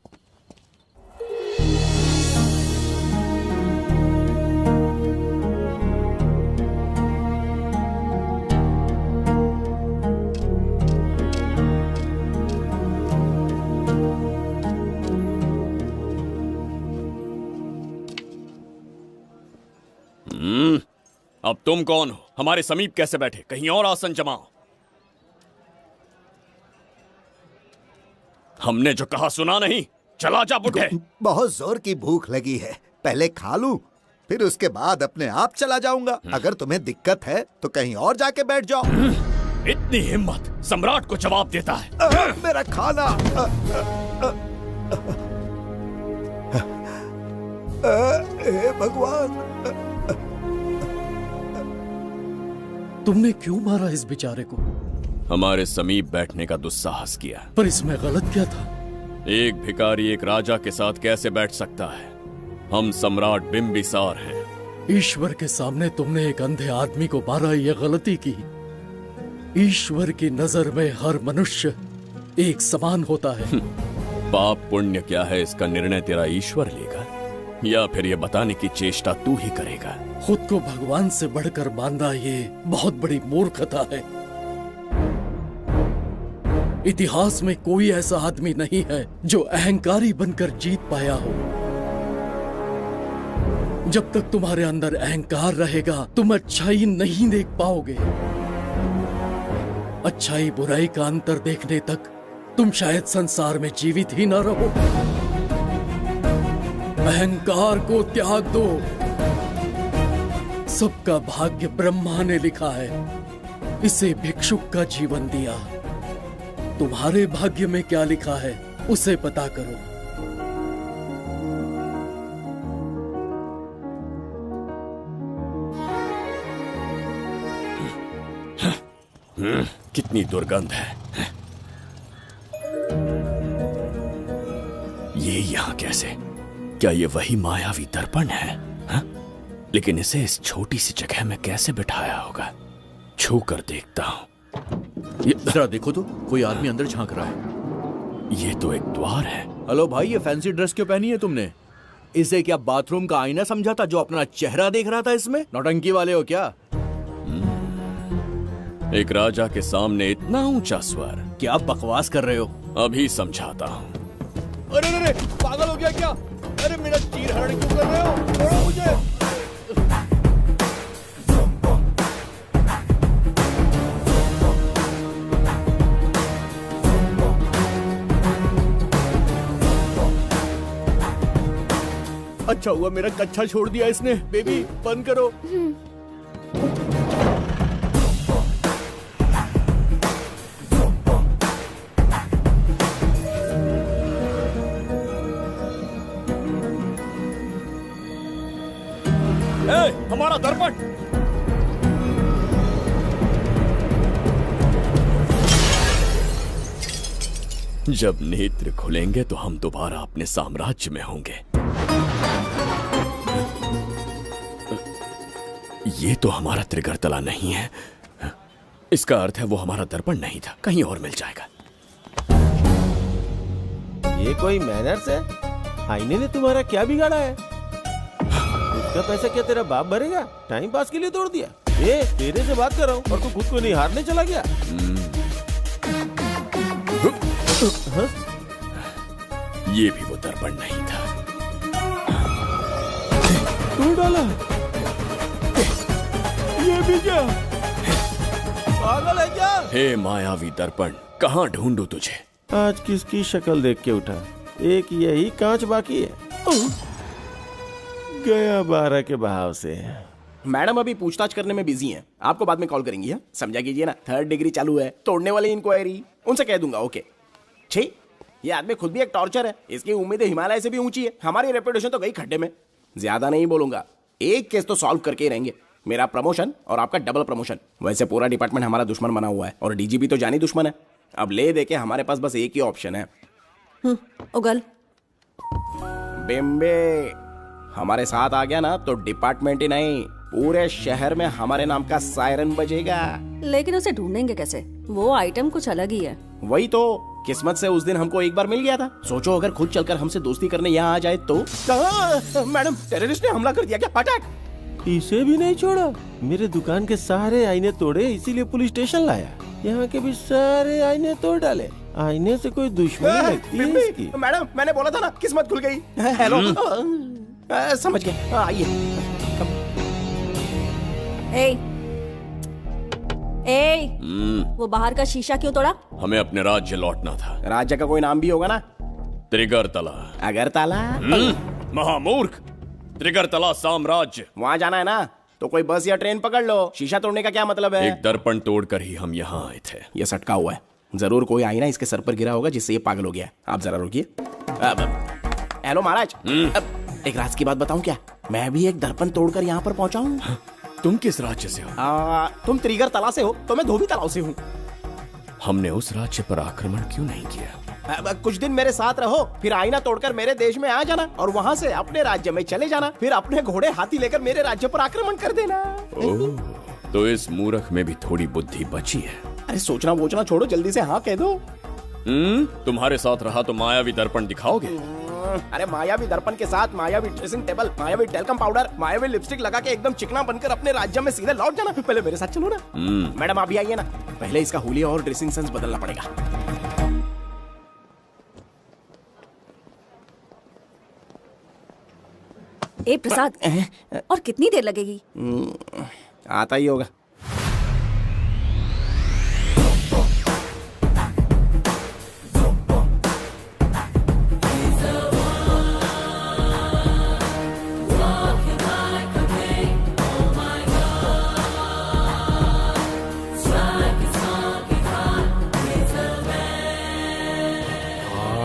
अब तुम कौन हो? हमारे समीप कैसे बैठे? कहीं और आसन जमाओ। हमने जो कहा सुना नहीं? चला जा बुढ़े। बहुत जोर की भूख लगी है, पहले खा लूं, फिर उसके बाद अपने आप चला जाऊंगा। अगर तुम्हें दिक्कत है तो कहीं और जाके बैठ जाओ। इतनी हिम्मत, सम्राट को जवाब देता है। मेरा खाना। हे भगवान, तुमने क्यों मारा इस बेचारे को? हमारे समीप बैठने का दुस्साहस किया। पर इसमें गलत क्या था? एक भिखारी एक राजा के साथ कैसे बैठ सकता है? हम सम्राट बिंबिसार हैं। ईश्वर के सामने तुमने एक अंधे आदमी को मारा, ये गलती की। ईश्वर की नजर में हर मनुष्य एक समान होता है। पाप पुण्य क्या है, इसका निर्णय तेरा ईश्वर लेगा या फिर ये बताने की चेष्टा तू ही करेगा? खुद को भगवान से बढ़कर मानना ये बहुत बड़ी मूर्खता है। इतिहास में कोई ऐसा आदमी नहीं है जो अहंकारी बनकर जीत पाया हो। जब तक तुम्हारे अंदर अहंकार रहेगा तुम अच्छाई नहीं देख पाओगे। अच्छाई बुराई का अंतर देखने तक तुम शायद संसार में जीवित ही न रहो। अहंकार को त्याग दो, सबका भाग्य ब्रह्मा ने लिखा है। इसे भिक्षुक का जीवन दिया। तुम्हारे भाग्य में क्या लिखा है उसे पता करो। कितनी दुर्गंध है। ये यहाँ कैसे? क्या ये वही मायावी दर्पण है? हा? लेकिन इसे इस छोटी सी जगह में कैसे बिठाया होगा? छू कर देखता हूँ। जरा देखो तो, कोई आदमी अंदर झांक रहा है। ये तो एक द्वार है। हेलो भाई, ये फैंसी ड्रेस क्यों पहनी है तुमने? इसे क्या बाथरूम का आईना समझा था जो अपना चेहरा देख रहा था इसमें? नौटंकी वाले हो क्या? एक राजा के सामने इतना ऊंचा स्वर। क्या बकवास कर रहे हो? अभी समझाता हूँ। अरे अरे, पागल हो गया क्या? अरे मेरा चीर हरण क्यों कर रहे हो? छोड़ो मुझे। अच्छा हुआ मेरा कच्छा छोड़ दिया इसने। बेबी बंद करो। हमारा दर्पण। जब नेत्र खुलेंगे तो हम दोबारा अपने साम्राज्य में होंगे। ये तो हमारा त्रिगर्तला नहीं है। इसका अर्थ है वो हमारा दर्पण नहीं था, कहीं और मिल जाएगा। ये कोई मैनर्स है? आईने ने तुम्हारा क्या बिगाड़ा है? उसका पैसा क्या तेरा बाप भरेगा? टाइम पास के लिए तोड़ दिया। ये तेरे से बात कर रहा हूँ और तू खुद को नहीं हारने चला गया। हाँ? ये भी वो दर्पण नहीं था। तू डाला? ये भी क्या? पागल है क्या? हे मायावी दर्पण, कहाँ ढूंढूं तुझे? आज किसकी शक्ल देख के उठा? एक यही कांच बाकी है। गया 12 के बहाव से। मैडम अभी पूछताछ करने में बिजी हैं। आपको बाद में कॉल करेंगी। है समझा कीजिए ना, 3rd डिग्री चालू है। तोड़ने वाली इंक्वायरी उनसे कह दूंगा। ओके। छी, ये आदमी खुद भी एक टॉर्चर है। इसकी उम्मीदें हिमालय से भी ऊंची है। हमारी रेपुटेशन तो गई खड्डे में। ज्यादा नहीं बोलूंगा, एक केस तो सॉल्व करके ही रहेंगे। मेरा प्रमोशन और आपका डबल प्रमोशन। वैसे पूरा डिपार्टमेंट हमारा दुश्मन बना हुआ है और डीजीपी तो जानी दुश्मन है। अब ले दे के हमारे पास बस एक ही ऑप्शन है। उगल बिम्बे हमारे साथ आ गया ना तो डिपार्टमेंट ही नहीं, पूरे शहर में हमारे नाम का सायरन बजेगा। लेकिन उसे ढूंढेंगे कैसे? वो आइटम कुछ अलग ही है। वही तो, किस्मत से उस दिन हमको एक बार मिल गया था। सोचो अगर खुद चलकर हमसे दोस्ती करने यहाँ आ जाए तो। मैडम, टेररिस्ट ने हमला कर दिया क्या? अटैक! इसे भी नहीं छोड़ा। मेरे दुकान के सारे आईने तोड़े, इसीलिए पुलिस स्टेशन लाया। यहाँ के भी सारे आईने तोड़ डाले। आईने से कोई दुश्मनी लगती है इसकी। मैडम, मैंने बोला था ना, किस्मत खुल गई। हेलो, समझ गए। आइए। वो बाहर का शीशा क्यों तोड़ा? हमें अपने राज्य लौटना था। राज्य का कोई नाम भी होगा ना? त्रिगर्तला। अगरतला? महामूर्ख, त्रिगर्तला साम्राज्य। वहाँ जाना है ना तो कोई बस या ट्रेन पकड़ लो। शीशा तोड़ने का क्या मतलब है? एक दर्पण तोड़कर ही हम यहाँ आए थे। ये सटका हुआ है, जरूर कोई आईना इसके सर पर गिरा होगा जिससे ये पागल हो गया। आप जरा रुकिए। हेलो महाराज, एक राज की बात बताऊं क्या? मैं भी एक दर्पण तोड़कर यहाँ पर पहुंचा हूँ। तुम किस राज्य से हो? तुम त्रिगर्तला से हो तो मैं धोबी तालाब से हूँ। हमने उस राज्य पर आक्रमण क्यों नहीं किया? कुछ दिन मेरे साथ रहो, फिर आईना तोड़कर मेरे देश में आ जाना और वहाँ से अपने राज्य में चले जाना। फिर अपने घोड़े हाथी लेकर मेरे राज्य पर आक्रमण कर देना। ओह, तो इस मूर्ख में भी थोड़ी बुद्धि बची है। अरे सोचना वोचना छोड़ो, जल्दी से हाँ कह दो। तुम्हारे साथ रहा तो मायावी दर्पण दिखाओगे? अरे मायावी दर्पण के साथ मायावी ड्रेसिंग टेबल, मायावी टेल्कम पाउडर, मायावी लिपस्टिक लगा के एकदम चिकना बनकर अपने राज्य में सीधे लौट जाना। पहले मेरे साथ चलो ना। मैडम आप भी आइए ना, पहले इसका हुलिया और ड्रेसिंग सेंस बदलना पड़ेगा। ए प्रसाद, और कितनी देर लगेगी? आता ही होगा।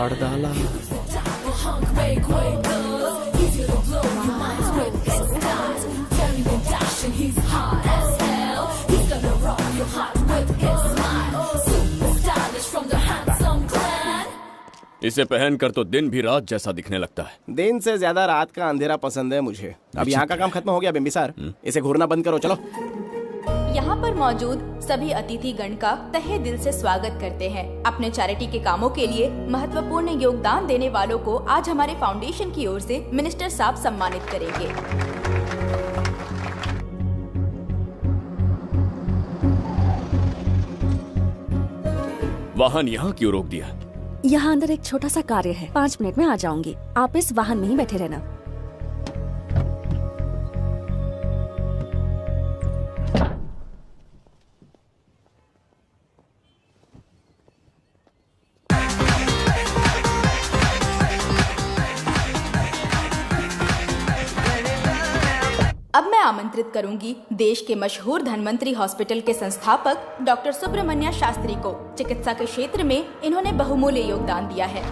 फाड़ डाला। इसे पहनकर तो दिन भी रात जैसा दिखने लगता है। दिन से ज्यादा रात का अंधेरा पसंद है मुझे। अब यहाँ का काम खत्म हो गया बिम्बिसार, इसे घूरना बंद करो, चलो। यहाँ पर मौजूद सभी अतिथि गण का तहे दिल से स्वागत करते हैं। अपने चैरिटी के कामों के लिए महत्वपूर्ण योगदान देने वालों को आज हमारे फाउंडेशन की ओर से मिनिस्टर साहब सम्मानित करेंगे। वाहन यहाँ क्यों रोक दिया? यहाँ अंदर एक छोटा सा कार्य है, 5 मिनट में आ जाऊंगी। आप इस वाहन में ही बैठे रहना। अब मैं आमंत्रित करूंगी देश के मशहूर धन्वंतरी हॉस्पिटल के संस्थापक डॉक्टर सुब्रमण्य शास्त्री को। चिकित्सा के क्षेत्र में इन्होंने बहुमूल्य योगदान दिया है।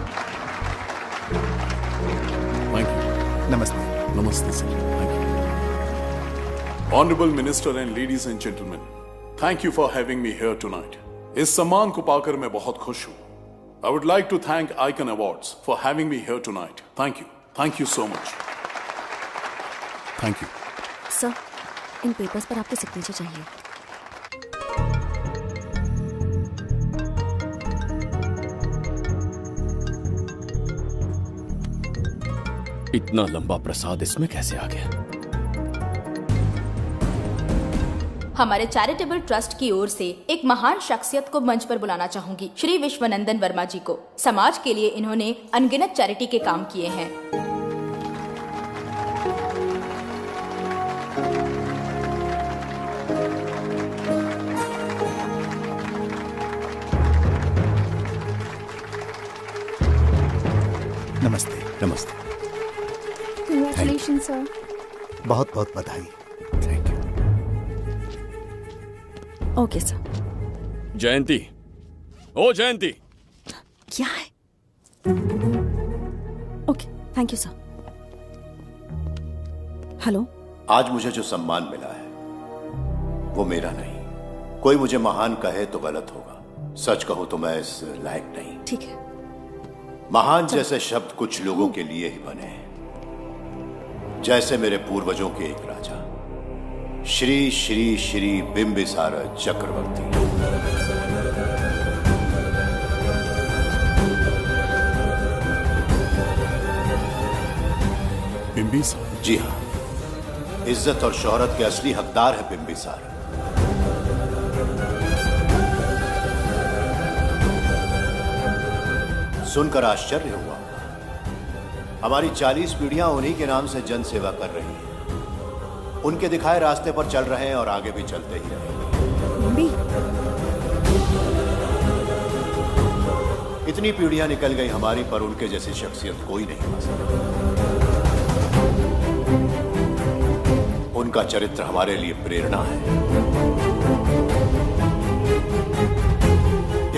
नमस्ते। नमस्ते sir. Thank you. Honourable minister and ladies and gentleman, thank you for having me here tonight. इस सम्मान को पाकर मैं बहुत खुश हूँ। I would like to thank icon awards for having me here tonight. Thank you so much. Thank you. Sir, इन papers पर आपके सिग्नेचर चाहिए। इतना लंबा प्रसाद इसमें कैसे आ गया? हमारे चैरिटेबल ट्रस्ट की ओर से एक महान शख्सियत को मंच पर बुलाना चाहूंगी, श्री विश्वनंदन वर्मा जी को। समाज के लिए इन्होंने अनगिनत चैरिटी के काम किए हैं। नमस्ते। नमस्ते। Congratulation sir. बहुत बहुत बधाई। Thank you. Okay sir. Jayanti, ओ जयंती। क्या है? Okay, thank you sir. Hello. आज मुझे जो सम्मान मिला है वो मेरा नहीं। कोई मुझे महान कहे तो गलत होगा, सच कहूं तो मैं इस लायक नहीं। ठीक है। महान जैसे शब्द कुछ लोगों के लिए ही बने हैं, जैसे मेरे पूर्वजों के एक राजा श्री श्री श्री बिंबिसार चक्रवर्ती। बिंबिसार? जी हाँ, इज्जत और शोहरत के असली हकदार है बिंबिसार। सुनकर आश्चर्य हुआ। हमारी 40 पीढ़ियां उन्हीं के नाम से जन सेवा कर रही हैं। उनके दिखाए रास्ते पर चल रहे हैं और आगे भी चलते ही रहेंगे। इतनी पीढ़ियां निकल गई हमारी, पर उनके जैसी शख्सियत कोई नहीं पा सका। उनका चरित्र हमारे लिए प्रेरणा है।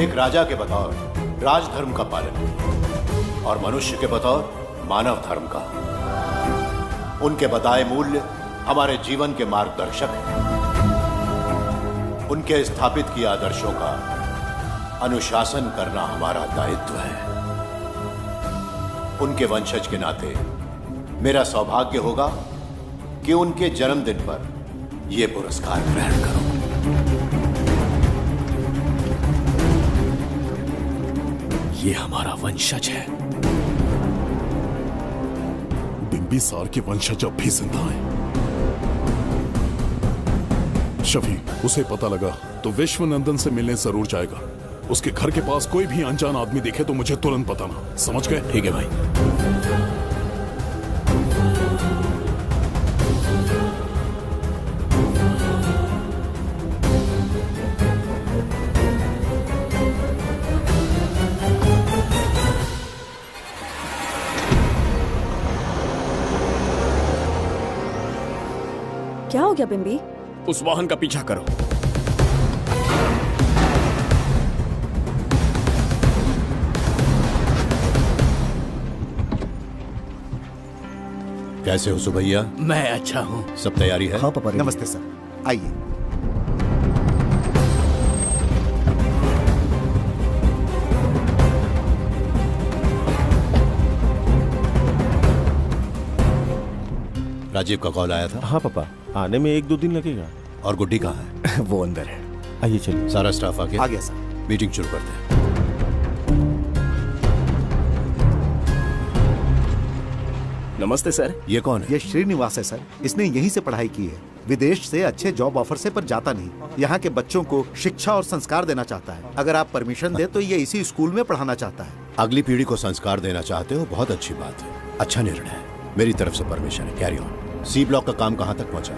एक राजा के बतौर राजधर्म का पालन और मनुष्य के बतौर मानव धर्म का। उनके बताए मूल्य हमारे जीवन के मार्गदर्शक हैं। उनके स्थापित किए आदर्शों का अनुशासन करना हमारा दायित्व है। उनके वंशज के नाते मेरा सौभाग्य होगा कि उनके जन्मदिन पर यह पुरस्कार ग्रहण करूं। ये हमारा वंशज है। बिंबिसार के वंशज अब भी जिंदा हैं। शफी, उसे पता लगा तो विश्वनंदन से मिलने जरूर जाएगा। उसके घर के पास कोई भी अनजान आदमी दिखे तो मुझे तुरंत बताना। समझ गए? ठीक है भाई। क्या हो गया बिंबी? उस वाहन का पीछा करो। कैसे हो सुभैया? मैं अच्छा हूँ। सब तैयारी है? हाँ पापा। नमस्ते सर, आइए। राजीव का कॉल आया था? हाँ पापा, आने में 1-2 दिन लगेगा। और गुड्डी कहाँ है? वो अंदर है। आइए चलिए। सारा स्टाफ आ गया? आ गया सर। मीटिंग शुरू करते हैं। नमस्ते सर। ये कौन है? ये श्रीनिवास है सर। इसने यहीं से पढ़ाई की है। विदेश से अच्छे जॉब ऑफर से पर जाता नहीं। यहाँ के बच्चों को शिक्षा और संस्कार देना चाहता है। अगर आप परमिशन दे तो ये इसी स्कूल में पढ़ाना चाहता है। अगली पीढ़ी को संस्कार देना चाहते हो, बहुत अच्छी बात है, अच्छा निर्णय है। मेरी तरफ से परमिशन है, कैरी ऑन। सी ब्लॉक का काम कहाँ तक पहुँचा?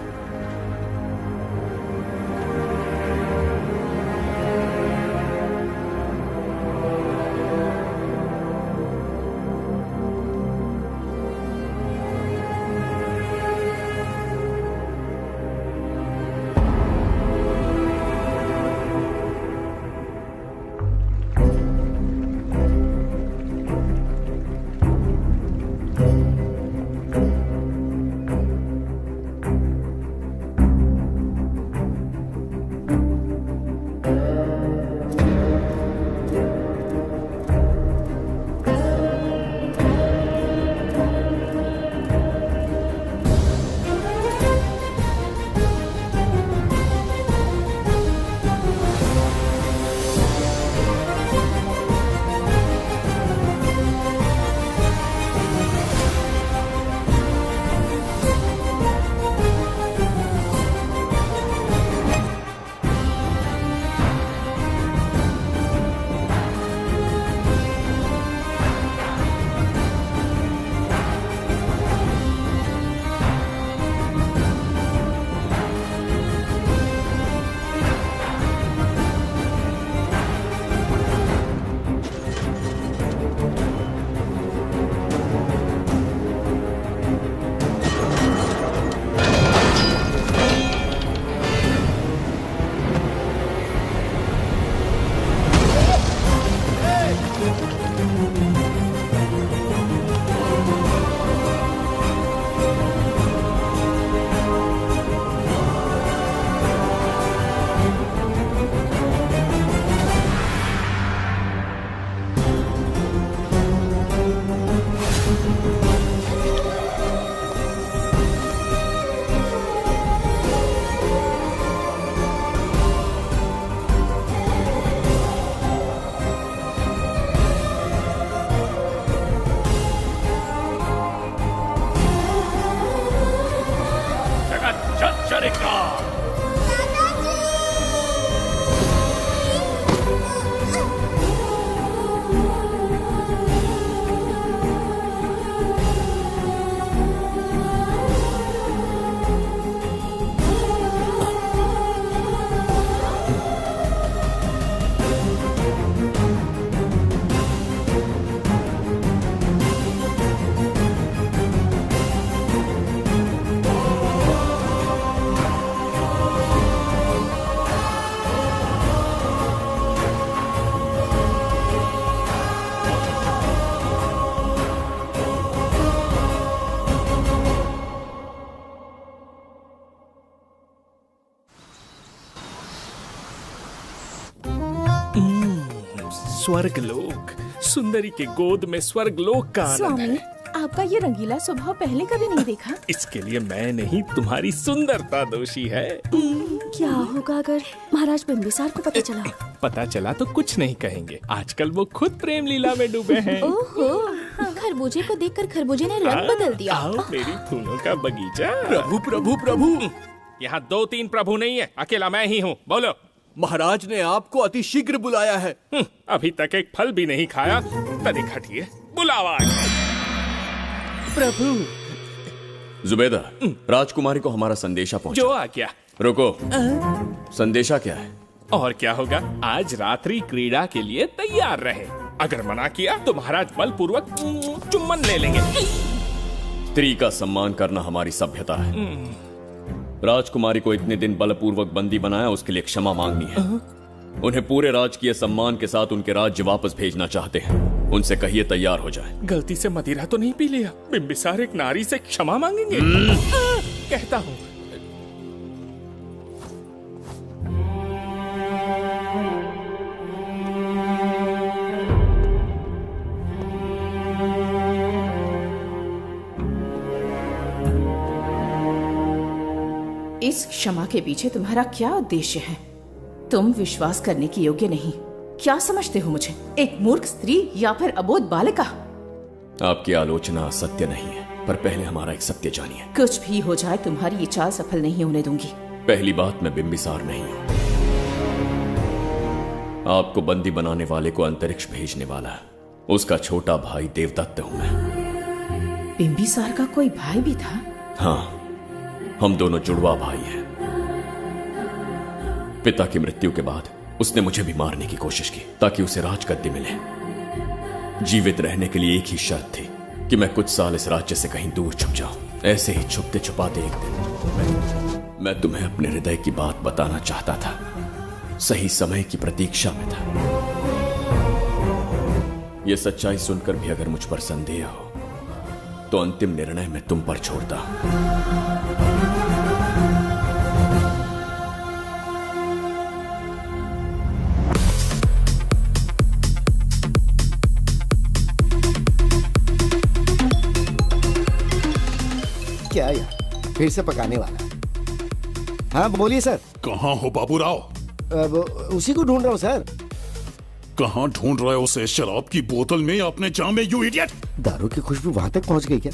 स्वर्गलोक, सुंदरी के गोद में स्वर्गलोक का आनंद स्वामी, है। आपका ये रंगीला स्वभाव पहले कभी नहीं देखा। इसके लिए मैं नहीं, तुम्हारी सुंदरता दोषी है। क्या होगा अगर महाराज बिंबिसार को पता चला? पता चला तो कुछ नहीं कहेंगे, आजकल वो खुद प्रेम लीला में डूबे हैं। ओहो, खरबूजे को देखकर खरबूजे ने रंग बदल दिया। आओ मेरी फूलों का बगीचा। प्रभु प्रभु प्रभु, यहाँ 2-3 प्रभु नहीं है, अकेला मैं ही हूँ। बोलो। महाराज ने आपको अति शीघ्र बुलाया है। अभी तक एक फल भी नहीं खाया, तनिक हटिए, बुलावा। प्रभु। जुबेदा, राजकुमारी को हमारा संदेशा पहुंचा। जो आ गया। रुको, संदेशा क्या है? और क्या होगा, आज रात्रि क्रीड़ा के लिए तैयार रहे। अगर मना किया तो महाराज बलपूर्वक चुम्बन ले लेंगे। स्त्री का सम्मान करना हमारी सभ्यता है। राजकुमारी को इतने दिन बलपूर्वक बंदी बनाया, उसके लिए क्षमा मांगनी है। उन्हें पूरे राजकीय सम्मान के साथ उनके राज्य वापस भेजना चाहते हैं। उनसे कहिए तैयार हो जाए। गलती से मदिरा तो नहीं पी लिया? बिम्बिसार एक नारी से क्षमा मांगेंगे? कहता हूँ। इस क्षमा के पीछे तुम्हारा क्या उद्देश्य है? तुम विश्वास करने की योग्य नहीं। क्या समझते हो मुझे, एक मूर्ख स्त्री या फिर अबोध बालिका? आपकी आलोचना सत्य नहीं है, पर पहले हमारा एक सत्य जानिए। कुछ भी हो जाए तुम्हारी ये चाल सफल नहीं होने दूंगी। पहली बात, मैं बिम्बिसार नहीं हूँ। आपको बंदी बनाने वाले को अंतरिक्ष भेजने वाला है उसका छोटा भाई देवदत्त हूँ मैं। बिम्बिसार का कोई भाई भी था? हाँ, हम दोनों जुड़वा भाई हैं। पिता की मृत्यु के बाद उसने मुझे भी मारने की कोशिश की ताकि उसे राजगद्दी मिले। जीवित रहने के लिए एक ही शर्त थी कि मैं कुछ साल इस राज्य से कहीं दूर छुप जाऊं। ऐसे ही छुपते छुपाते एक दिन मैं तुम्हें अपने हृदय की बात बताना चाहता था। सही समय की प्रतीक्षा में था। यह सच्चाई सुनकर भी अगर मुझ पर संदेह हो तो अंतिम निर्णय मैं तुम पर छोड़ता हूं। क्या यार, फिर से पकाने वाला है? हाँ बोलिए सर। कहाँ हो बाबूराव? अब उसी को ढूंढ रहा हूँ सर। कहाँ ढूंढ रहे हो उसे? शराब की बोतल में या अपने जाम में, यू इडियट? दारू की खुशबू वहां तक पहुंच गई क्या?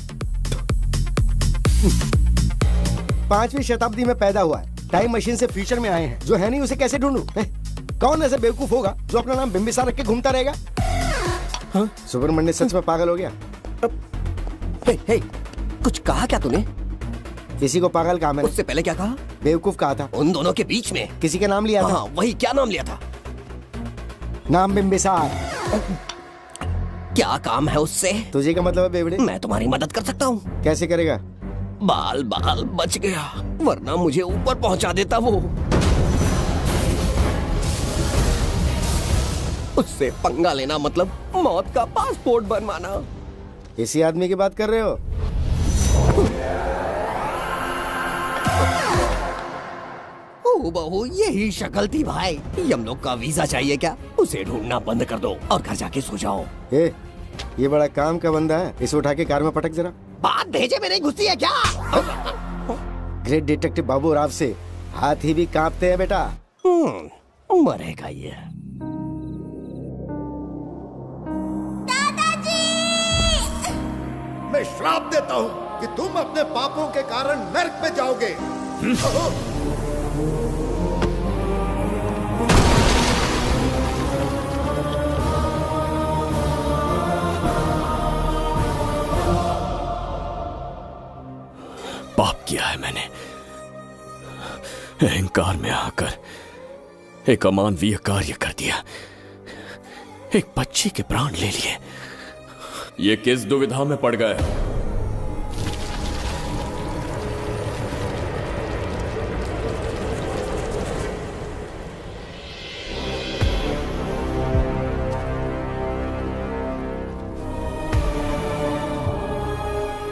5वीं शताब्दी में पैदा हुआ है, टाइम मशीन से फ्यूचर में आए हैं। जो है नहीं उसे कैसे ढूंढूं? कौन ऐसा बेवकूफ होगा जो अपना नाम बिम्बिसार रख के घूमता रहेगा? हाँ? सुब्रमण्य सच में पागल हो गया। हे, हे, कुछ कहा क्या तूने? किसी को पागल कहा मैंने। उससे पहले क्या कहा? बेवकूफ कहा था। उन दोनों के बीच में किसी का नाम लिया था। हाँ, वही, क्या नाम लिया था? नाम बिम्बिसार। क्या काम है उससे? तुझे क्या मतलब है बेवड़े? मैं तुम्हारी मदद कर सकता हूँ। कैसे करेगा? बाल बाल बच गया, वरना मुझे ऊपर पहुंचा देता वो। उससे पंगा लेना मतलब मौत का पासपोर्ट बनवाना। इसी आदमी की बात कर रहे हो? बहू, यही शक्ल थी भाई। यमलोक का वीजा चाहिए क्या? उसे ढूंढना बंद कर दो और घर जाके सो जाओ। ये बड़ा काम का बंदा है, इसे उठा के कार में पटक जरा। बात भेजे में नहीं घुसती है क्या? ग्रेट डिटेक्टिव बाबू राव से हाथी भी कांपते हैं बेटा। मरेगा ये। मैं श्राप देता हूँ कि तुम अपने पापों के कारण नर्क में जाओगे। पाप किया है मैंने। अहंकार में आकर एक अमानवीय कार्य कर दिया। एक बच्ची के प्राण ले लिए। ये किस दुविधा में पड़ गए?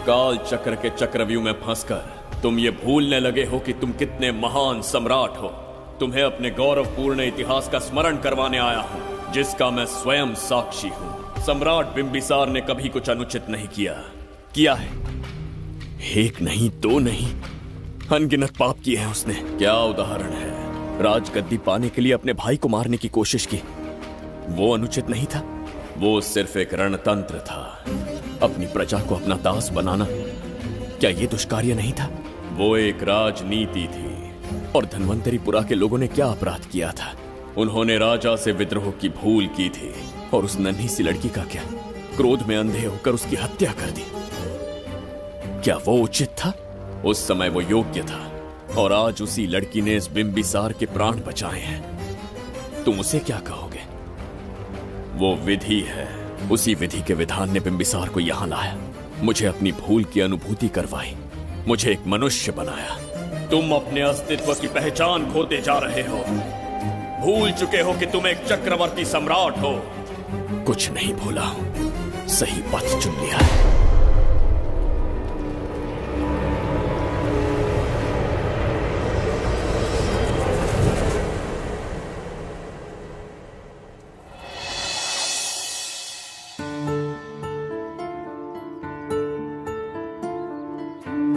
काल चक्र के चक्रव्यूह में फंसकर तुम ये भूलने लगे हो कि तुम कितने महान सम्राट हो। तुम्हें अपने गौरवपूर्ण इतिहास का स्मरण करवाने आया हूं, जिसका मैं स्वयं साक्षी हूं। सम्राट बिम्बिसार ने कभी कुछ अनुचित नहीं किया है। एक नहीं, दो नहीं, अनगिनत पाप किए हैं उसने। क्या उदाहरण है? राजगद्दी पाने के लिए अपने भाई को मारने की कोशिश की। वो अनुचित नहीं था? वो सिर्फ एक रणतंत्र था। अपनी प्रजा को अपना दास बनाना, क्या ये दुष्कार्य नहीं था? वो एक राजनीति थी। और धन्वंतरीपुरा के लोगों ने क्या अपराध किया था? उन्होंने राजा से विद्रोह की भूल की थी। और उस नन्ही सी लड़की का क्या? क्रोध में अंधे होकर उसकी हत्या कर दी। क्या वो उचित था? उस समय वो योग्य था। और आज उसी लड़की ने इस बिम्बिसार के प्राण बचाए हैं। तुम उसे क्या कहोगे? वो विधि है। उसी विधि के विधान ने बिम्बिसार को यहां लाया, मुझे अपनी भूल की अनुभूति करवाई, मुझे एक मनुष्य बनाया। तुम अपने अस्तित्व की पहचान खोते जा रहे हो। भूल चुके हो कि तुम एक चक्रवर्ती सम्राट हो। कुछ नहीं भूला हूं, सही पथ चुन लिया है।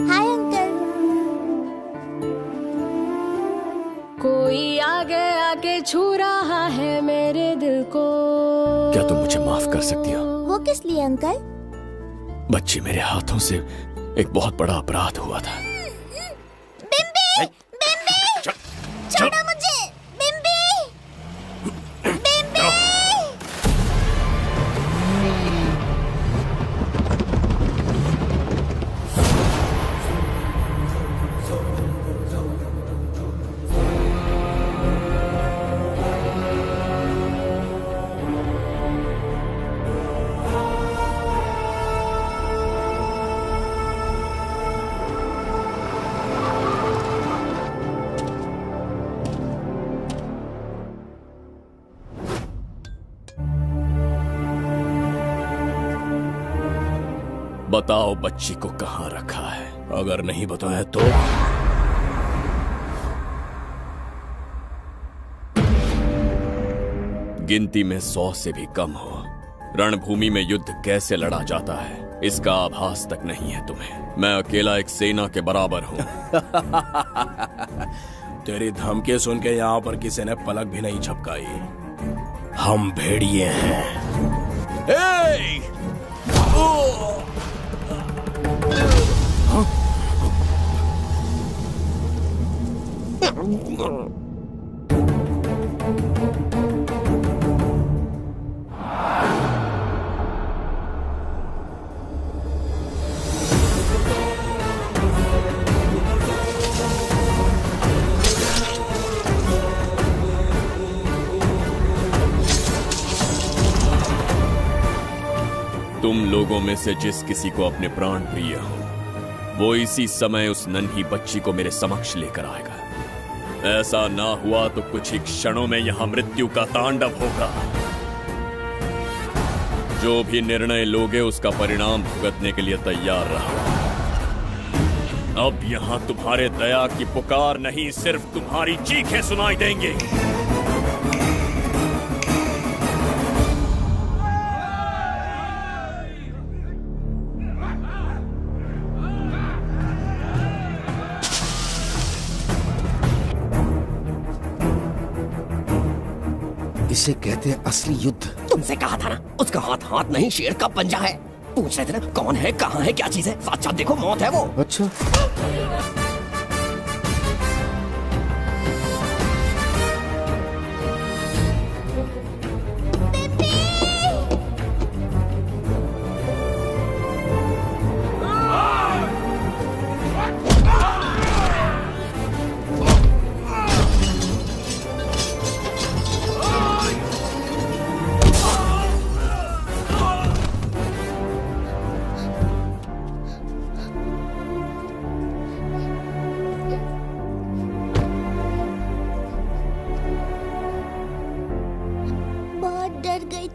Hi uncle. कोई आगे आके छू रहा है मेरे दिल को। क्या तुम मुझे माफ कर सकती हो? वो किस लिए अंकल? बच्ची, मेरे हाथों से एक बहुत बड़ा अपराध हुआ था। बिम्बी! बिम्बी! छोड़ो मुझे! बिम्बी! बिम्बी! बताओ बच्ची को कहां रखा है? अगर नहीं बताया तो गिनती में 100 से भी कम हो। रणभूमि में युद्ध कैसे लड़ा जाता है इसका आभास तक नहीं है तुम्हें। मैं अकेला एक सेना के बराबर हूं। तेरी धमकी सुन के यहाँ पर किसी ने पलक भी नहीं झपकाई। हम भेड़िए हैं। तुम लोगों में से जिस किसी को अपने प्राण प्रिय हो, वो इसी समय उस नन्ही बच्ची को मेरे समक्ष लेकर आएगा। ऐसा ना हुआ तो कुछ ही क्षणों में यहां मृत्यु का तांडव होगा। जो भी निर्णय लोगे उसका परिणाम भुगतने के लिए तैयार रहो। अब यहां तुम्हारे दया की पुकार नहीं, सिर्फ तुम्हारी चीखें सुनाई देंगी। इसे कहते हैं असली युद्ध। तुमसे कहा था ना, उसका हाथ हाथ नहीं शेर का पंजा है। पूछ रहे थे ना कौन है, कहाँ है, क्या चीज है। साथ साथ देखो, मौत है वो। अच्छा।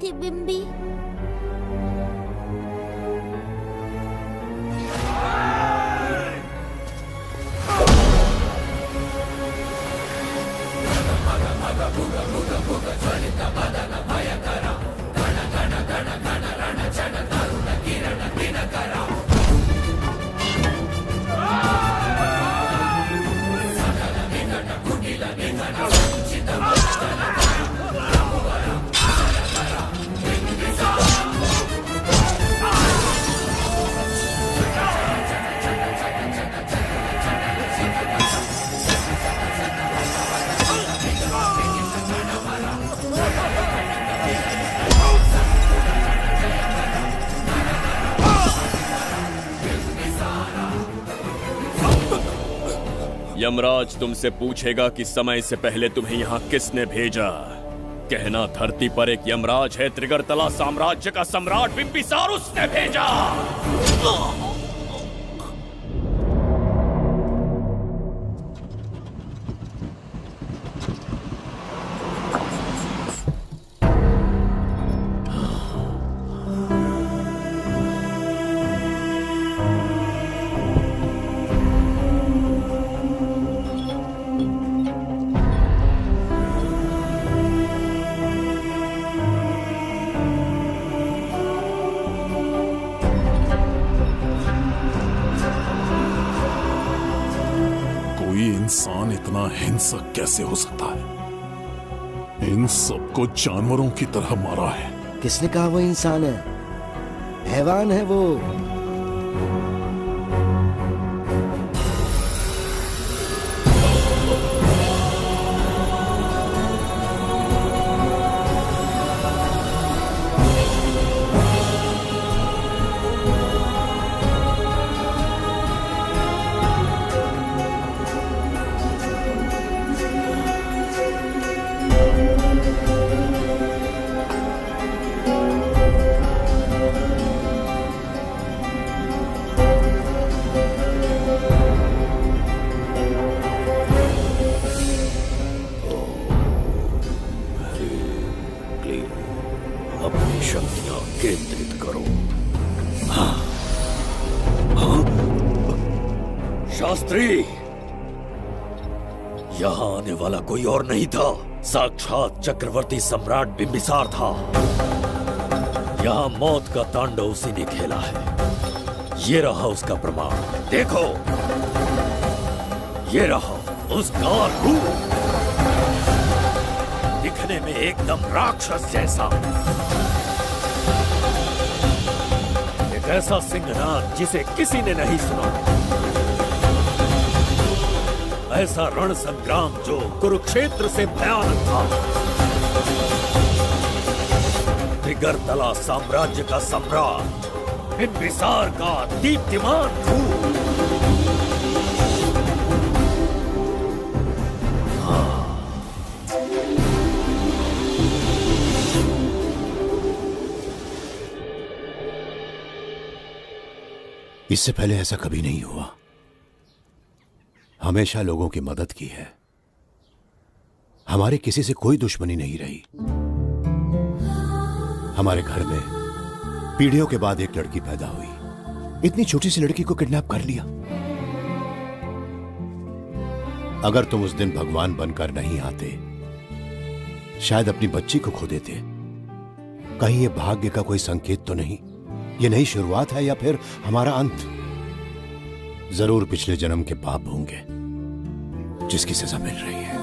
थी बिम्बी। यमराज तुमसे पूछेगा कि समय से पहले तुम्हें यहाँ किसने भेजा। कहना धरती पर एक यमराज है, त्रिगर्तला साम्राज्य का सम्राट बिम्बिसार उसने भेजा। इतना हिंसक कैसे हो सकता है? इन सबको जानवरों की तरह मारा है। किसने कहा वो इंसान है? हैवान है वो। अपनी शक्तियां केंद्रित करो। शास्त्री, यहां आने वाला कोई और नहीं था, साक्षात चक्रवर्ती सम्राट बिंबिसार था। यहां मौत का तांडव उसी ने खेला है। ये रहा उसका प्रमाण, देखो, ये रहा उसका रूप, दिखने में एकदम राक्षस जैसा। एक ऐसा सिंहनाद जिसे किसी ने नहीं सुना, ऐसा रण संग्राम जो कुरुक्षेत्र से भयानक था। त्रिगर्तला साम्राज्य का सम्राट, बिंबिसार का दीप्तिमान रूप। इससे पहले ऐसा कभी नहीं हुआ। हमेशा लोगों की मदद की है। हमारे किसी से कोई दुश्मनी नहीं रही। हमारे घर में पीढ़ियों के बाद एक लड़की पैदा हुई। इतनी छोटी सी लड़की को किडनैप कर लिया। अगर तुम उस दिन भगवान बनकर नहीं आते, शायद अपनी बच्ची को खो देते। कहीं ये भाग्य का कोई संकेत तो नहीं? ये नई शुरुआत है या फिर हमारा अंत? जरूर पिछले जन्म के पाप होंगे जिसकी सजा मिल रही है।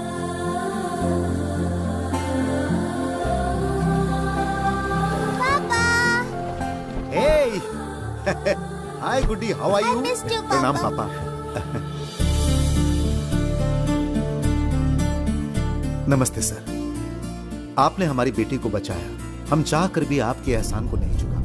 हाय गुड्डी, हाउ आर यू? प्रणाम पापा। नमस्ते सर। आपने हमारी बेटी को बचाया। हम चाह कर भी आपके एहसान को नहीं चुका पाए।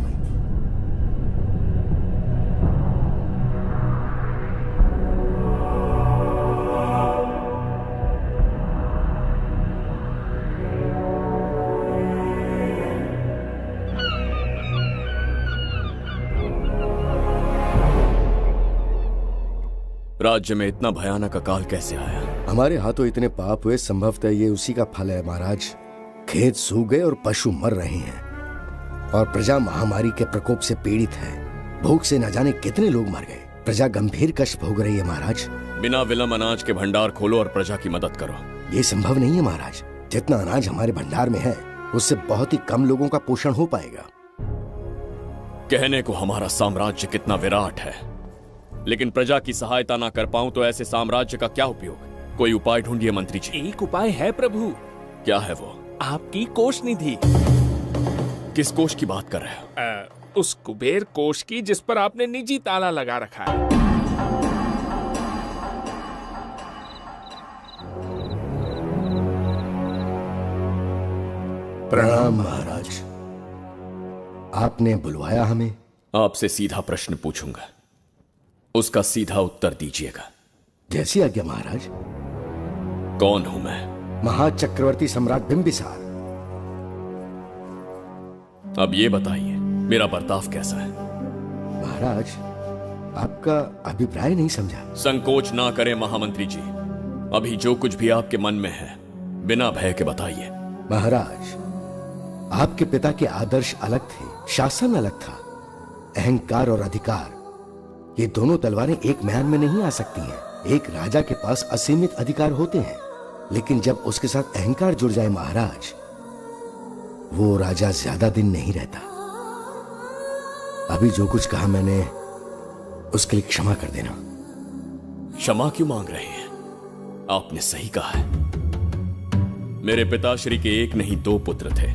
राज्य में इतना भयानक अकाल कैसे आया? हमारे हाथों इतने पाप हुए, संभवतः ये उसी का फल है महाराज। खेत सूख गए और पशु मर रहे हैं और प्रजा महामारी के प्रकोप से पीड़ित है। भूख से न जाने कितने लोग मर गए। प्रजा गंभीर कष्ट भोग रही है महाराज। बिना विलंब अनाज के भंडार खोलो और प्रजा की मदद करो। ये संभव नहीं है महाराज। जितना अनाज हमारे भंडार में है, उससे बहुत ही कम लोगों का पोषण हो पाएगा। कहने को हमारा साम्राज्य कितना विराट है, लेकिन प्रजा की सहायता ना कर पाऊं तो ऐसे साम्राज्य का क्या उपयोग? कोई उपाय ढूंढिए मंत्री जी। एक उपाय है प्रभु। क्या है वो? आपकी कोष निधि। किस कोष की बात कर रहे हो? उस कुबेर कोष की जिस पर आपने निजी ताला लगा रखा है। प्रणाम महाराज। आपने बुलवाया हमें? आपसे सीधा प्रश्न पूछूंगा, उसका सीधा उत्तर दीजिएगा। जैसी आज्ञा महाराज। कौन हूं मैं? महाचक्रवर्ती सम्राट बिंबिसार। अब ये बताइए, मेरा बर्ताव कैसा है? महाराज, आपका अभिप्राय नहीं समझा। संकोच ना करें महामंत्री जी। अभी जो कुछ भी आपके मन में है, बिना भय के बताइए। महाराज, आपके पिता के आदर्श अलग थे, शासन अलग था। अहंकार और अधिकार, ये दोनों तलवारें एक म्यान में नहीं आ सकती हैं। एक राजा के पास असीमित अधिकार होते हैं, लेकिन जब उसके साथ अहंकार जुड़ जाए महाराज, वो राजा ज्यादा दिन नहीं रहता। अभी जो कुछ कहा मैंने, उसके लिए क्षमा कर देना। क्षमा क्यों मांग रहे हैं? आपने सही कहा है। मेरे पिताश्री के एक नहीं 2 पुत्र थे।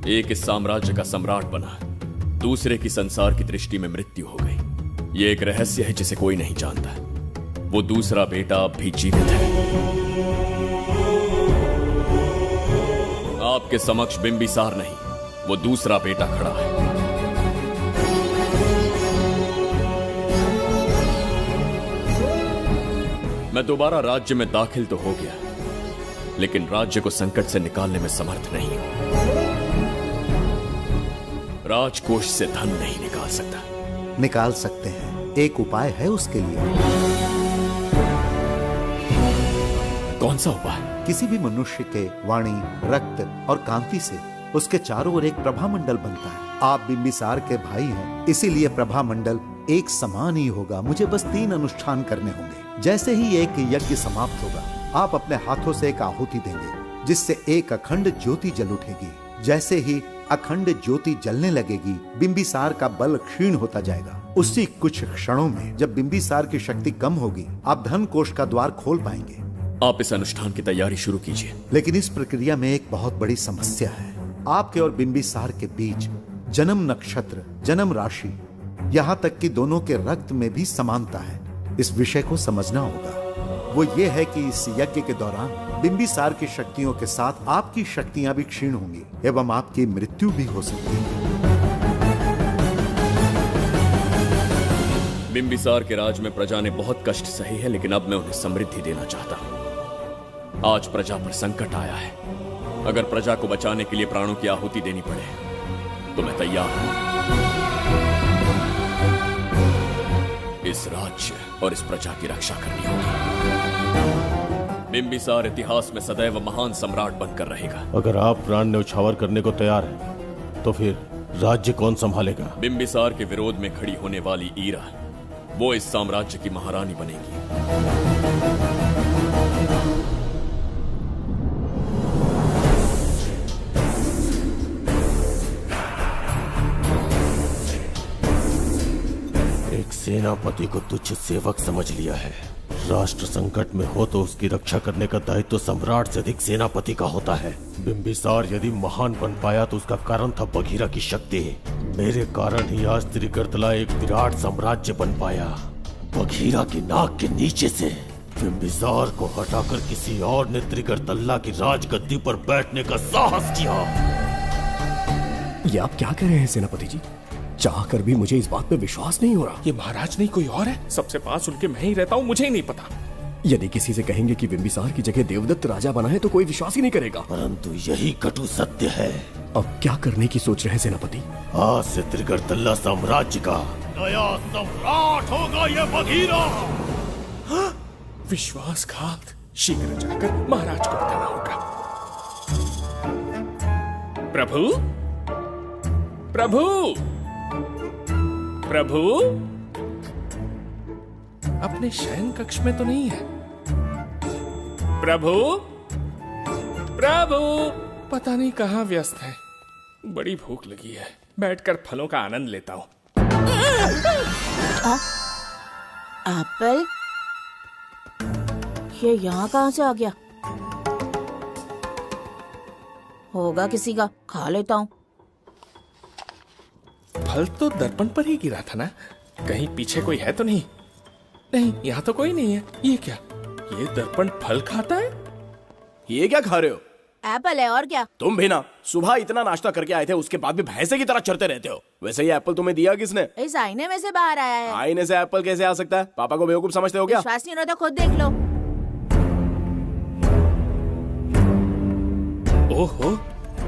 एक इस साम्राज्य का सम्राट बना, दूसरे की संसार की दृष्टि में मृत्यु हो गई। ये एक रहस्य है जिसे कोई नहीं जानता। वो दूसरा बेटा अब भी जीवित है। आपके समक्ष बिंबिसार नहीं, वो दूसरा बेटा खड़ा है। मैं दोबारा राज्य में दाखिल तो हो गया, लेकिन राज्य को संकट से निकालने में समर्थ नहीं हूं। राजकोष से धन नहीं निकाल सकता। निकाल सकते हैं, एक उपाय है उसके लिए। कौन सा उपाय? किसी भी मनुष्य के वाणी, रक्त और कांति से उसके चारों ओर एक प्रभामंडल बनता है। आप बिंबिसार के भाई हैं, इसीलिए प्रभामंडल एक समान ही होगा। मुझे बस 3 अनुष्ठान करने होंगे। जैसे ही एक यज्ञ समाप्त होगा, आप अपने हाथों से एक आहुति देंगे, जिससे एक अखंड ज्योति जल उठेगी। जैसे ही अखंड ज्योति जलने लगेगी, बिंबिसार का बल क्षीण होता जाएगा। उसी कुछ क्षणों में जब बिंबिसार की शक्ति कम होगी, आप धन कोष का द्वार खोल पाएंगे। आप इस अनुष्ठान की तैयारी शुरू कीजिए। लेकिन इस प्रक्रिया में एक बहुत बड़ी समस्या है। आपके और बिंबिसार के बीच जन्म नक्षत्र, जन्म राशि, यहाँ तक कि दोनों के रक्त में भी समानता है। इस विषय को समझना होगा। वो ये है कि इस यज्ञ के दौरान बिंबिसार की शक्तियों के साथ आपकी शक्तियां भी क्षीण होंगी एवं आपकी मृत्यु भी हो सकती है। बिंबिसार के राज में प्रजा ने बहुत कष्ट सहे है, लेकिन अब मैं उन्हें समृद्धि देना चाहता हूं। आज प्रजा पर संकट आया है। अगर प्रजा को बचाने के लिए प्राणों की आहुति देनी पड़े तो मैं तैयार हूं। इस राज्य और इस प्रजा की रक्षा करनी होगी। बिंबिसार इतिहास में सदैव महान सम्राट बनकर रहेगा। अगर आप प्राण न्यौछावर करने को तैयार हैं, तो फिर राज्य कौन संभालेगा? बिंबिसार के विरोध में खड़ी होने वाली ईरा, वो इस साम्राज्य की महारानी बनेगी। एक सेनापति को तुच्छ सेवक समझ लिया है। राष्ट्र संकट में हो तो उसकी रक्षा करने का दायित्व तो सम्राट से अधिक सेनापति का होता है। बिंबिसार यदि महान बन पाया तो उसका कारण था बघीरा की शक्ति। मेरे कारण ही आज त्रिगर्तला एक विराट साम्राज्य बन पाया। बघीरा की नाक के नीचे से बिंबिसार को हटाकर किसी और ने त्रिगर्तला की राजगद्दी पर बैठने का साहस किया। ये आप क्या कह रहे हैं सेनापति जी? चाहकर भी मुझे इस बात पे विश्वास नहीं हो रहा। ये महाराज नहीं कोई और है। सबसे पास उनके मैं ही रहता हूँ, मुझे ही नहीं पता। यदि किसी से कहेंगे कि बिंबिसार की जगह देवदत्त राजा बना है तो कोई विश्वास ही नहीं करेगा। परंतु यही कटु सत्य है। अब क्या करने की सोच रहे हैं सेनापति? आज से त्रिगर्तला साम्राज्य का नया सम्राट होगा ये बघीरा। विश्वासघात। शीघ्र जाकर महाराज को बताना होगा। प्रभु, प्रभु, प्रभु, अपने शयन कक्ष में तो नहीं है। प्रभु, प्रभु, पता नहीं कहाँ व्यस्त है। बड़ी भूख लगी है, बैठकर फलों का आनंद लेता हूँ। एप्पल? ये यहाँ कहाँ से आ गया? होगा किसी का, खा लेता हूँ। फल तो दर्पण पर ही गिरा था ना? कहीं पीछे कोई है तो नहीं? नहीं, यहाँ तो कोई नहीं है। ये क्या? ये दर्पण फल खाता है? ये क्या खा रहे हो? एप्पल है और क्या? तुम भी ना सुबह इतना नाश्ता करके आए थे, उसके बाद भी भैंसे की तरह चढ़ते रहते हो। वैसे ये एप्पल तुम्हें दिया किसने? इस आईने में से बाहर आया है। आईने से एप्पल कैसे आ सकता है? पापा को बेवकूफ समझते हो क्या? विश्वास नहीं हो रहा तो खुद देख लो। ओहो,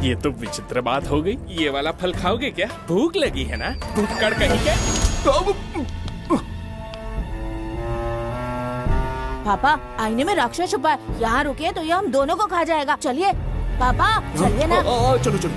ये तो विचित्र बात हो गई। ये वाला फल खाओगे क्या? भूख लगी है ना? भूखड़ कहीं के? पापा, आईने में राक्षस छुपा है। यहाँ रुके तो ये हम दोनों को खा जाएगा। चलिए पापा, चलिए ना। चलो चलो।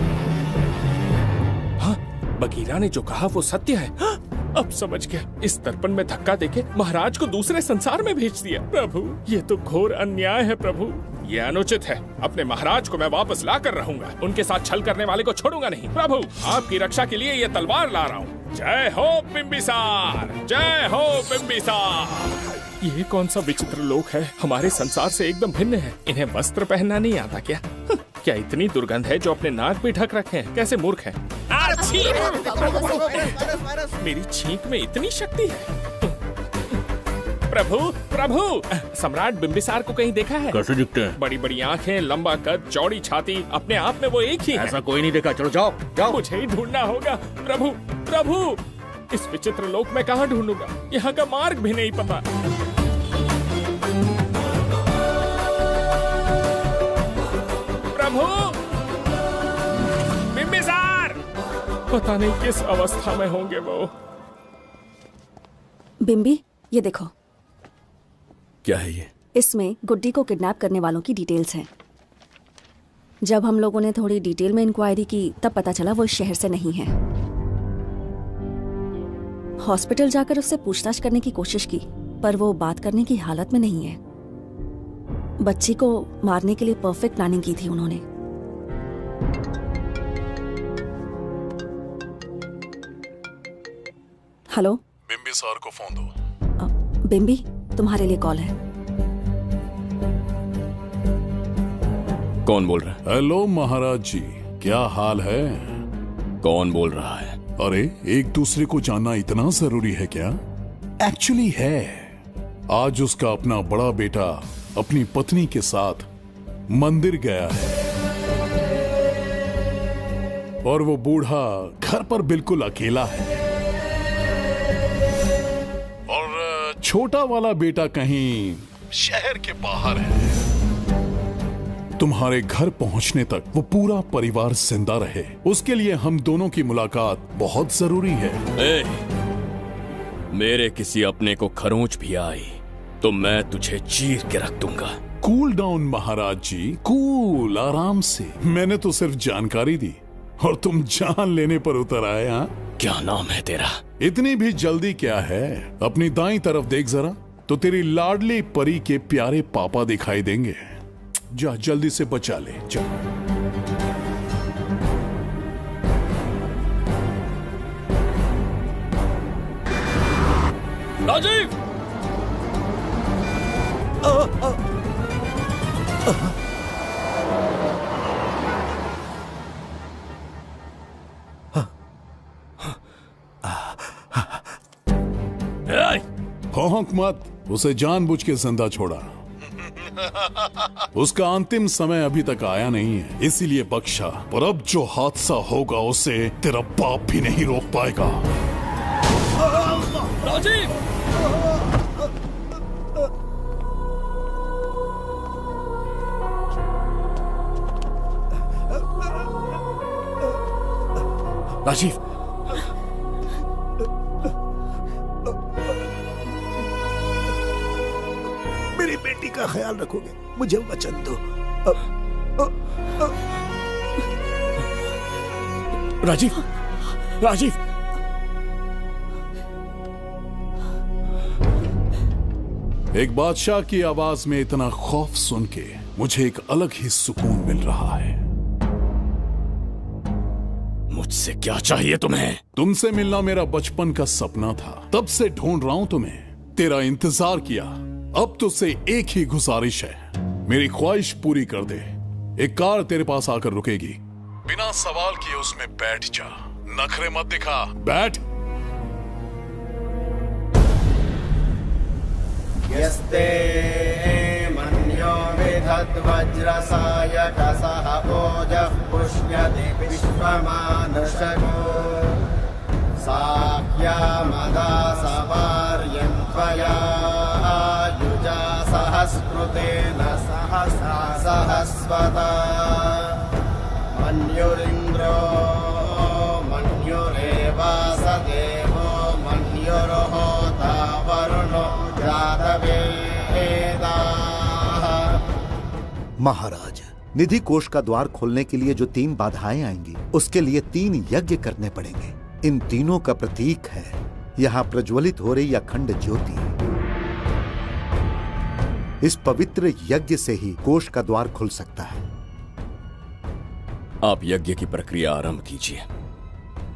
हाँ, बघीरा ने जो कहा वो सत्य है। हाँ, अब समझ गया। इस दर्पण में धक्का देके महाराज को दूसरे संसार में भेज दिया। प्रभु, ये तो घोर अन्याय है प्रभु। ये अनुचित है। अपने महाराज को मैं वापस ला कर रहूंगा। उनके साथ छल करने वाले को छोड़ूंगा नहीं। प्रभु, आपकी रक्षा के लिए ये तलवार ला रहा हूँ। जय हो बिंबिसार, जय हो बिंबिसार। ये कौन सा विचित्र लोक है, हमारे संसार से एकदम भिन्न है। इन्हें वस्त्र पहनना नहीं आता क्या? क्या इतनी दुर्गंध है जो अपने नाक भी ढक रखे हैं? कैसे मूर्ख है। मेरी छींक में इतनी शक्ति है। प्रभु प्रभु, सम्राट बिंबिसार को कहीं देखा है? कैसे दिखते हैं? बड़ी बड़ी आंखें, लंबा कद, चौड़ी छाती, अपने आप में वो एक ही है। ऐसा कोई नहीं देखा। चलो जाओ जाओ। मुझे ही ढूंढना होगा। प्रभु प्रभु, इस विचित्र लोक में कहाँ ढूंढूंगा? यहाँ का मार्ग भी नहीं पता। प्रभु बिंबिसार, पता नहीं किस अवस्था में होंगे वो। बिंबी, ये देखो। क्या है ये? इसमें गुड्डी को किडनैप करने वालों की डिटेल्स हैं। जब हम लोगों ने थोड़ी डिटेल में इंक्वायरी की तब पता चला वो इस शहर से नहीं है। हॉस्पिटल जाकर उससे पूछताछ करने की कोशिश की पर वो बात करने की हालत में नहीं है। बच्ची को मारने के लिए परफेक्ट प्लानिंग की थी उन्होंने। हेलो, बिंबिसार को फोन दो। बिंबी, तुम्हारे लिए कॉल है। कौन बोल रहा है? हेलो महाराज जी, क्या हाल है? कौन बोल रहा है? अरे, एक दूसरे को जानना इतना जरूरी है क्या? एक्चुअली है। आज उसका अपना बड़ा बेटा अपनी पत्नी के साथ मंदिर गया है और वो बूढ़ा घर पर बिल्कुल अकेला है और छोटा वाला बेटा कहीं शहर के बाहर है। तुम्हारे घर पहुंचने तक वो पूरा परिवार जिंदा रहे, उसके लिए हम दोनों की मुलाकात बहुत जरूरी है। मेरे किसी अपने को खरोंच भी आई तो मैं तुझे चीर के रख दूंगा। कूल डाउन महाराज जी, कूल, आराम से। मैंने तो सिर्फ जानकारी दी और तुम जान लेने पर उतर आए। हाँ, क्या नाम है तेरा? इतनी भी जल्दी क्या है? अपनी दाईं तरफ देख जरा, तो तेरी लाडली परी के प्यारे पापा दिखाई देंगे। जा, जल्दी से बचा ले, जा। राजीव! भौंक मत, उसे जानबूझ के जिंदा छोड़ा। उसका अंतिम समय अभी तक आया नहीं है, इसीलिए बख्शा। पर अब जो हादसा होगा उसे तेरा बाप भी नहीं रोक पाएगा। राजीव! राजीव! मेरी बेटी का ख्याल रखोगे? मुझे वचन दो। राजीव! राजीव! एक बादशाह की आवाज में इतना खौफ सुन के मुझे एक अलग ही सुकून मिल रहा है। मुझसे क्या चाहिए तुम्हें? तुमसे मिलना मेरा बचपन का सपना था, तब से ढूंढ रहा हूं तुम्हें। तेरा इंतजार किया, अब तुझसे एक ही गुजारिश है, मेरी ख्वाहिश पूरी कर दे। एक कार तेरे पास आकर रुकेगी, बिना सवाल किए उसमें बैठ जा, नखरे मत दिखा, बैठ। यस्ते मन्यो विधद्वज्रसायकसः ओजः पुष्यति विश्वमानुषगो साख्यामदासवार्यं त्वया युजा सहस्कृतेन सहसा सहस्वता मन्युरिन्द्रो मन्युरेवास देवो मन्युर्होता वरुणो महाराज, निधि कोष का द्वार खोलने के लिए जो 3 बाधाएं आएंगी, उसके लिए 3 यज्ञ करने पड़ेंगे। इन तीनों का प्रतीक है यहाँ प्रज्वलित हो रही अखंड ज्योति। इस पवित्र यज्ञ से ही कोष का द्वार खुल सकता है। आप यज्ञ की प्रक्रिया आरंभ कीजिए,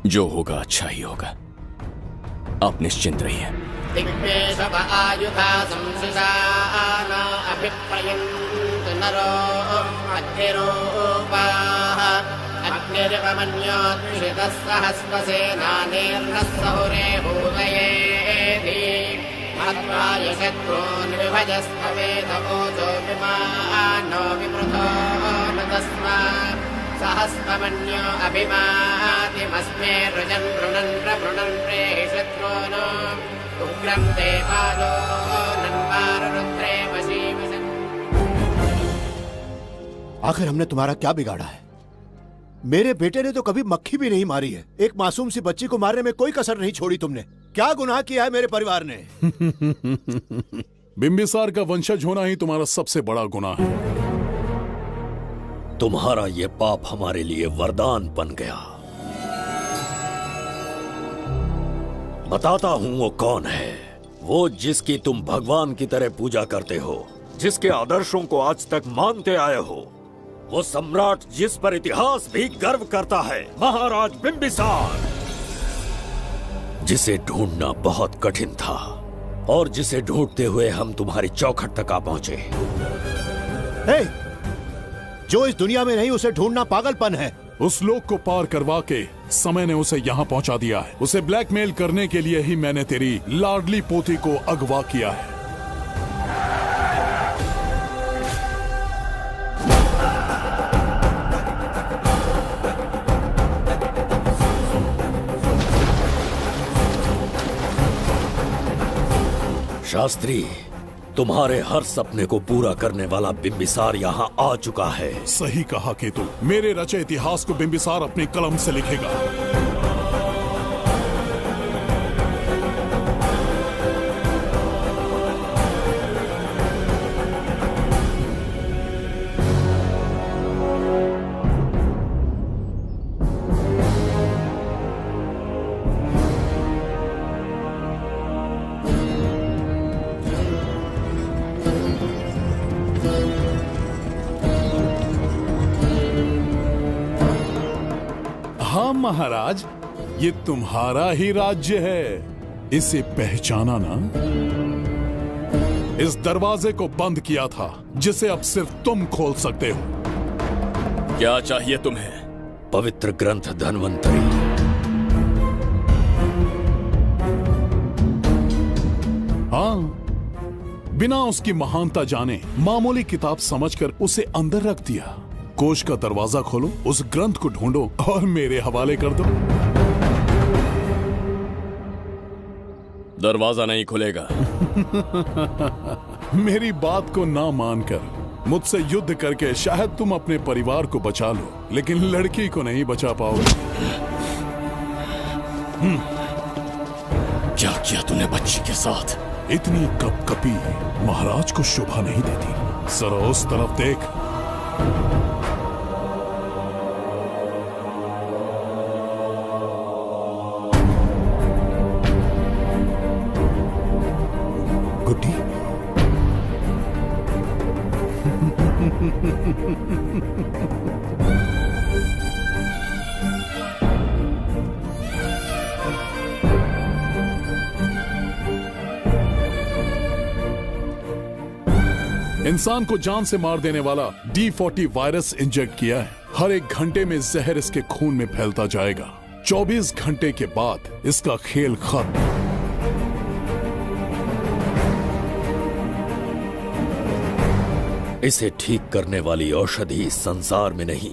जो होगा अच्छा ही होगा। आप निश्चिंत रहिए। दिग्वेशव आयुधा संशिशान अभिप्रयन्त नरो अग्निरूपाः अग्निर्वमन्योत्क्षितः सहस्रसेनानेर्नः सहुरे हूतयेति मत्वाय शत्रून् विभजस्त्ववेद ऊचो विमानो विपृथो न तस्मात् सहस्रमन्यो अभिमातिमस्मे रुजन् रुणन् प्रवृणन् प्रेहि शत्रून् उग्रं ते पादो नन्वारुद्रे वशीवसन्। आखिर हमने तुम्हारा क्या बिगाड़ा है? मेरे बेटे ने तो कभी मक्खी भी नहीं मारी है। एक मासूम सी बच्ची को मारने में कोई कसर नहीं छोड़ी तुमने। क्या गुनाह किया है मेरे परिवार ने? बिंबिसार का वंशज होना ही तुम्हारा सबसे बड़ा गुनाह है। तुम्हारा ये पाप हमारे लिए वरदान बन गया। बताता हूं वो कौन है। वो जिसकी तुम भगवान की तरह पूजा करते हो, जिसके आदर्शों को आज तक मानते आए हो, वो सम्राट जिस पर इतिहास भी गर्व करता है, महाराज बिंबिसार, जिसे ढूंढना बहुत कठिन था और जिसे ढूंढते हुए हम तुम्हारी चौखट तक आ पहुंचे। जो इस दुनिया में नहीं उसे ढूंढना पागलपन है। उस लोक को पार करवा के समय ने उसे यहाँ पहुंचा दिया है। उसे ब्लैकमेल करने के लिए ही मैंने तेरी लाडली पोती को अगवा किया है। शास्त्री, तुम्हारे हर सपने को पूरा करने वाला बिंबिसार यहाँ आ चुका है। सही कहा केतु। मेरे रचे इतिहास को बिंबिसार अपनी कलम से लिखेगा। महाराज, ये तुम्हारा ही राज्य है। इसे पहचाना ना? इस दरवाजे को बंद किया था जिसे अब सिर्फ तुम खोल सकते हो। क्या चाहिए तुम्हें? पवित्र ग्रंथ धन्वंतरी। हाँ, बिना उसकी महानता जाने मामूली किताब समझकर उसे अंदर रख दिया। कोष का दरवाजा खोलो, उस ग्रंथ को ढूंढो और मेरे हवाले कर दो। दरवाजा नहीं खुलेगा। मेरी बात को ना मानकर मुझसे युद्ध करके शायद तुम अपने परिवार को बचा लो, लेकिन लड़की को नहीं बचा पाओगे। क्या किया तूने बच्ची के साथ? इतनी कपकपी महाराज को शोभा नहीं देती। जरा उस तरफ देख। गुड्डी, इंसान को जान से मार देने वाला D40 वायरस इंजेक्ट किया है। हर एक घंटे में जहर इसके खून में फैलता जाएगा। 24 घंटे के बाद इसका खेल खत्म। इसे ठीक करने वाली औषधि संसार में नहीं,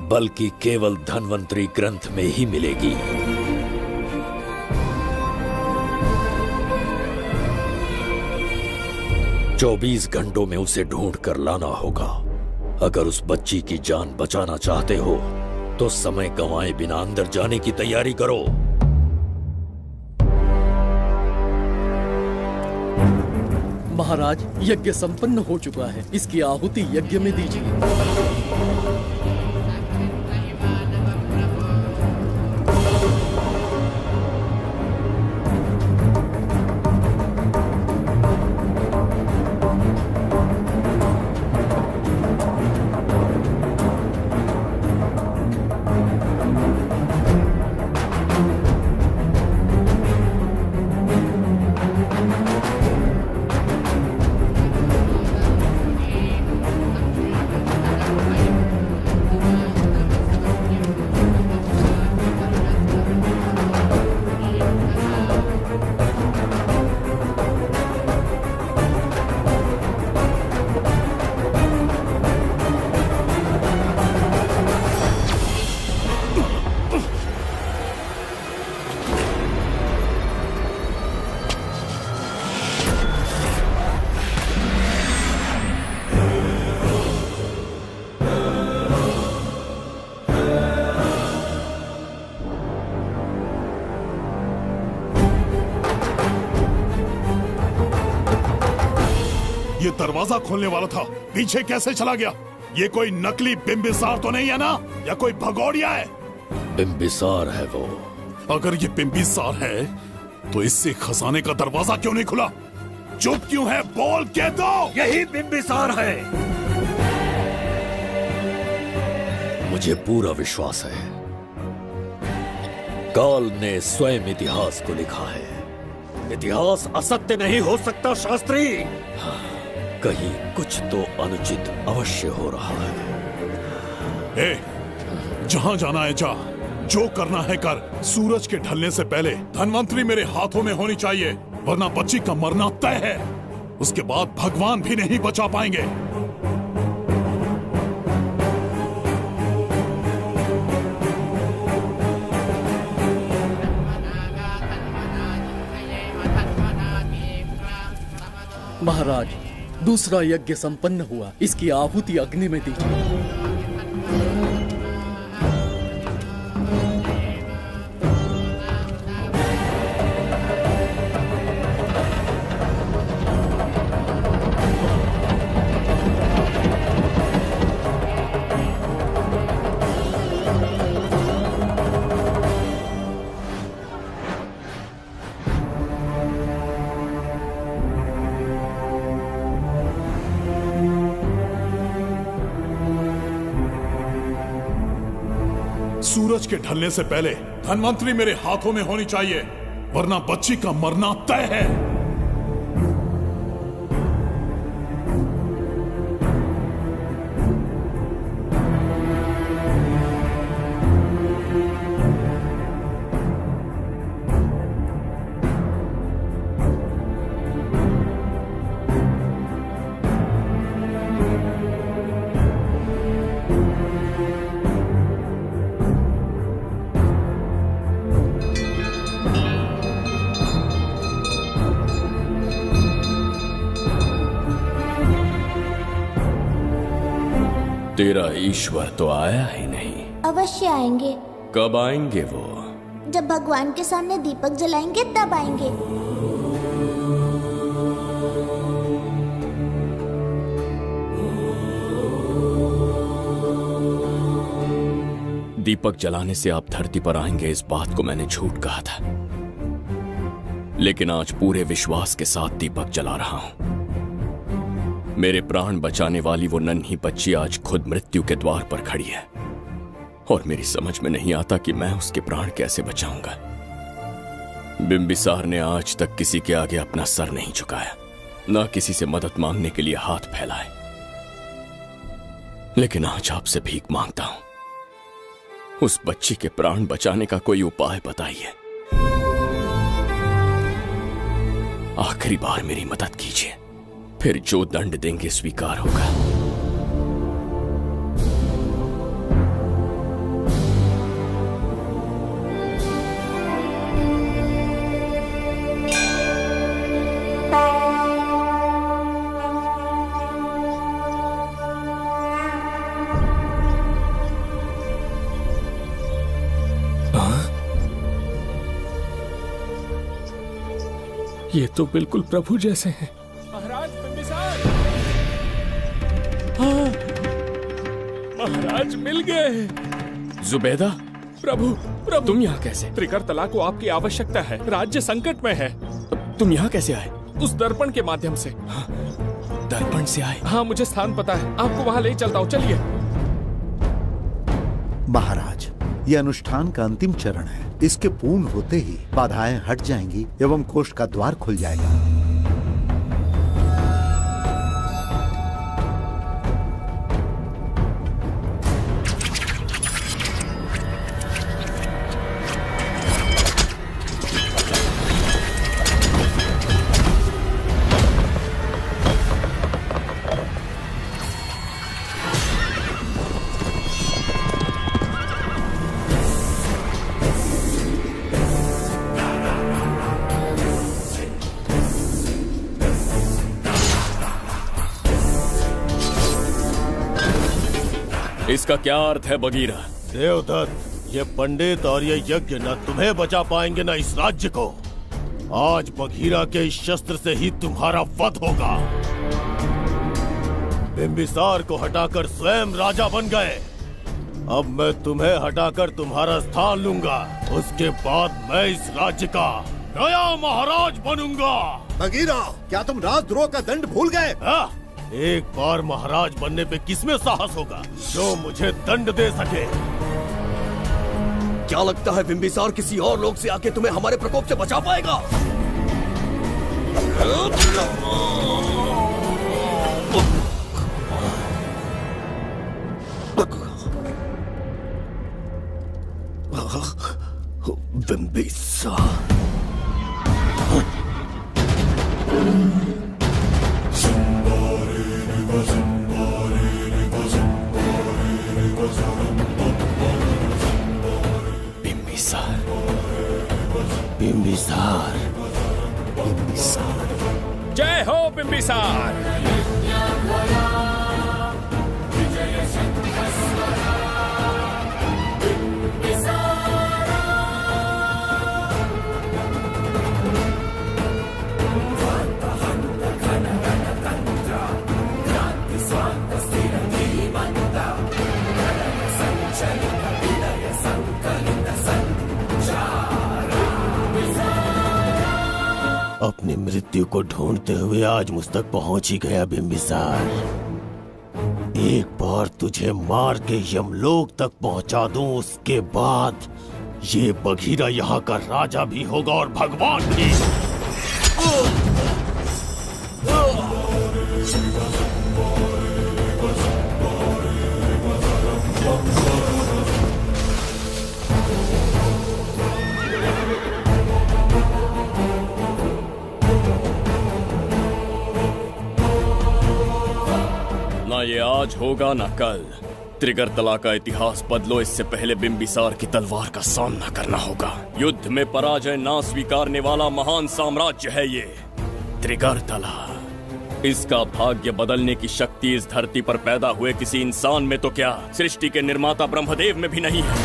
बल्कि केवल धन्वंतरी ग्रंथ में ही मिलेगी। चौबीस घंटों में उसे ढूंढ कर लाना होगा। अगर उस बच्ची की जान बचाना चाहते हो तो समय गंवाए बिना अंदर जाने की तैयारी करो। महाराज, यज्ञ संपन्न हो चुका है। इसकी आहुति यज्ञ में दीजिए। ये दरवाजा खोलने वाला था, पीछे कैसे चला गया? ये कोई नकली बिंबिसार तो नहीं है ना, या कोई भगोड़िया है? बिंबिसार है वो। अगर ये बिंबिसार है तो इससे खजाने का दरवाजा क्यों नहीं खुला? चुप क्यों है? बोल के दो। यही बिंबिसार है। मुझे पूरा विश्वास है, काल ने स्वयं इतिहास को लिखा है। इतिहास असत्य नहीं हो सकता शास्त्री। कहीं कुछ तो अनुचित अवश्य हो रहा है। ए, जहां जाना है जा, जो करना है कर। सूरज के ढलने से पहले धनवंतरी मेरे हाथों में होनी चाहिए, वरना बच्ची का मरना तय है। उसके बाद भगवान भी नहीं बचा पाएंगे। महाराज, दूसरा यज्ञ संपन्न हुआ, इसकी आहुति अग्नि में दीजिए। सूरज के ढलने से पहले धनवंतरी मेरे हाथों में होनी चाहिए, वरना बच्ची का मरना तय है। तेरा ईश्वर तो आया ही नहीं। अवश्य आएंगे। कब आएंगे वो? जब भगवान के सामने दीपक जलाएंगे तब आएंगे। दीपक जलाने से आप धरती पर आएंगे, इस बात को मैंने झूठ कहा था, लेकिन आज पूरे विश्वास के साथ दीपक जला रहा हूं। मेरे प्राण बचाने वाली वो नन्ही बच्ची आज खुद मृत्यु के द्वार पर खड़ी है, और मेरी समझ में नहीं आता कि मैं उसके प्राण कैसे बचाऊंगा। बिंबिसार ने आज तक किसी के आगे अपना सर नहीं झुकाया, ना किसी से मदद मांगने के लिए हाथ फैलाए, लेकिन आज आपसे भीख मांगता हूं। उस बच्ची के प्राण बचाने का कोई उपाय बताइए। आखिरी बार मेरी मदद कीजिए, फिर जो दंड देंगे स्वीकार होगा। ये तो बिल्कुल प्रभु जैसे हैं। महाराज बिंबिसार! हाँ, महाराज मिल गए। जुबैदा, प्रभु, तुम यहाँ कैसे? त्रिकर्तला को आपकी आवश्यकता है, राज्य संकट में है। तुम यहाँ कैसे आए? उस दर्पण के माध्यम से। हाँ, दर्पण से आए? हाँ, मुझे स्थान पता है, आपको वहाँ ले चलता हूँ, चलिए। महाराज, ये अनुष्ठान का अंतिम चरण है। इसके पूर्ण होते ही बाधाएं हट जाएंगी एवं कोष का द्वार खुल जाएगा। इसका क्या अर्थ है बगीरा? देवदत्त, ये पंडित और ये यज्ञ न तुम्हें बचा पाएंगे न इस राज्य को। आज बगीरा के इस शस्त्र से ही तुम्हारा वध होगा। बिंबिसार को हटाकर स्वयं राजा बन गए। अब मैं तुम्हें हटाकर तुम्हारा स्थान लूंगा। उसके बाद मैं इस राज्य का नया महाराज बनूंगा। बगीरा, क्या तुम राजद्रोह का दंड भूल गए? एक बार महाराज बनने पे किसमें साहस होगा जो मुझे दंड दे सके। क्या लगता है बिंबिसार किसी और लोग से आके तुम्हें हमारे प्रकोप से बचा पाएगा? बिंबिसार बिंबिसार, बिंबिसार। जय हो बिंबिसार। अपनी मृत्यु को ढूंढते हुए आज मुझ तक पहुंच ही गया बिंबिसार। एक बार तुझे मार के यमलोक तक पहुंचा दूं, उसके बाद ये बघीरा यहाँ का राजा भी होगा और भगवान भी। ना ये आज होगा ना कल। त्रिगर्तला का इतिहास बदलो, इससे पहले बिंबिसार की तलवार का सामना करना होगा। युद्ध में पराजय ना स्वीकारने वाला महान साम्राज्य है ये त्रिगर्तला। इसका भाग्य बदलने की शक्ति इस धरती पर पैदा हुए किसी इंसान में तो क्या, सृष्टि के निर्माता ब्रह्मदेव में भी नहीं है।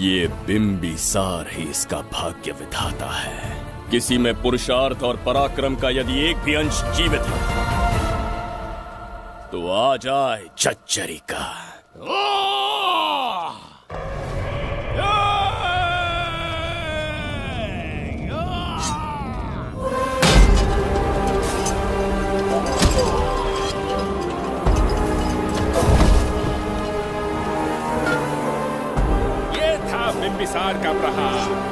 ये बिंबिसार ही इसका भाग्य विधाता है। किसी में पुरुषार्थ और पराक्रम का यदि एक भी अंश जीवित है तो आ जाए चच्चरी का। ये था बिंबिसार का प्रहार।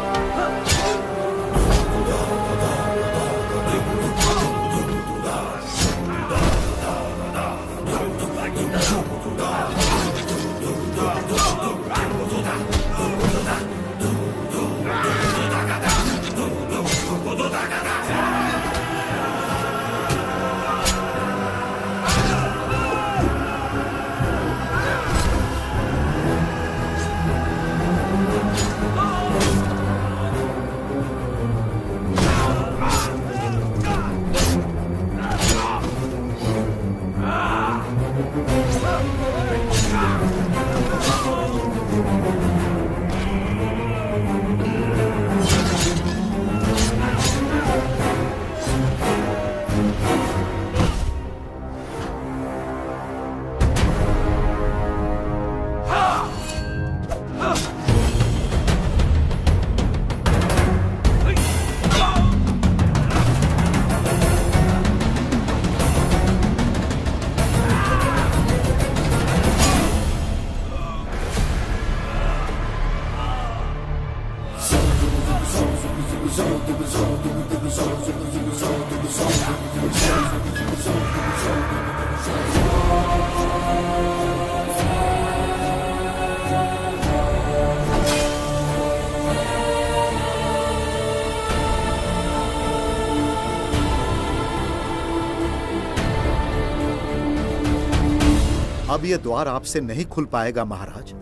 अब ये द्वार आपसे नहीं खुल पाएगा महाराज।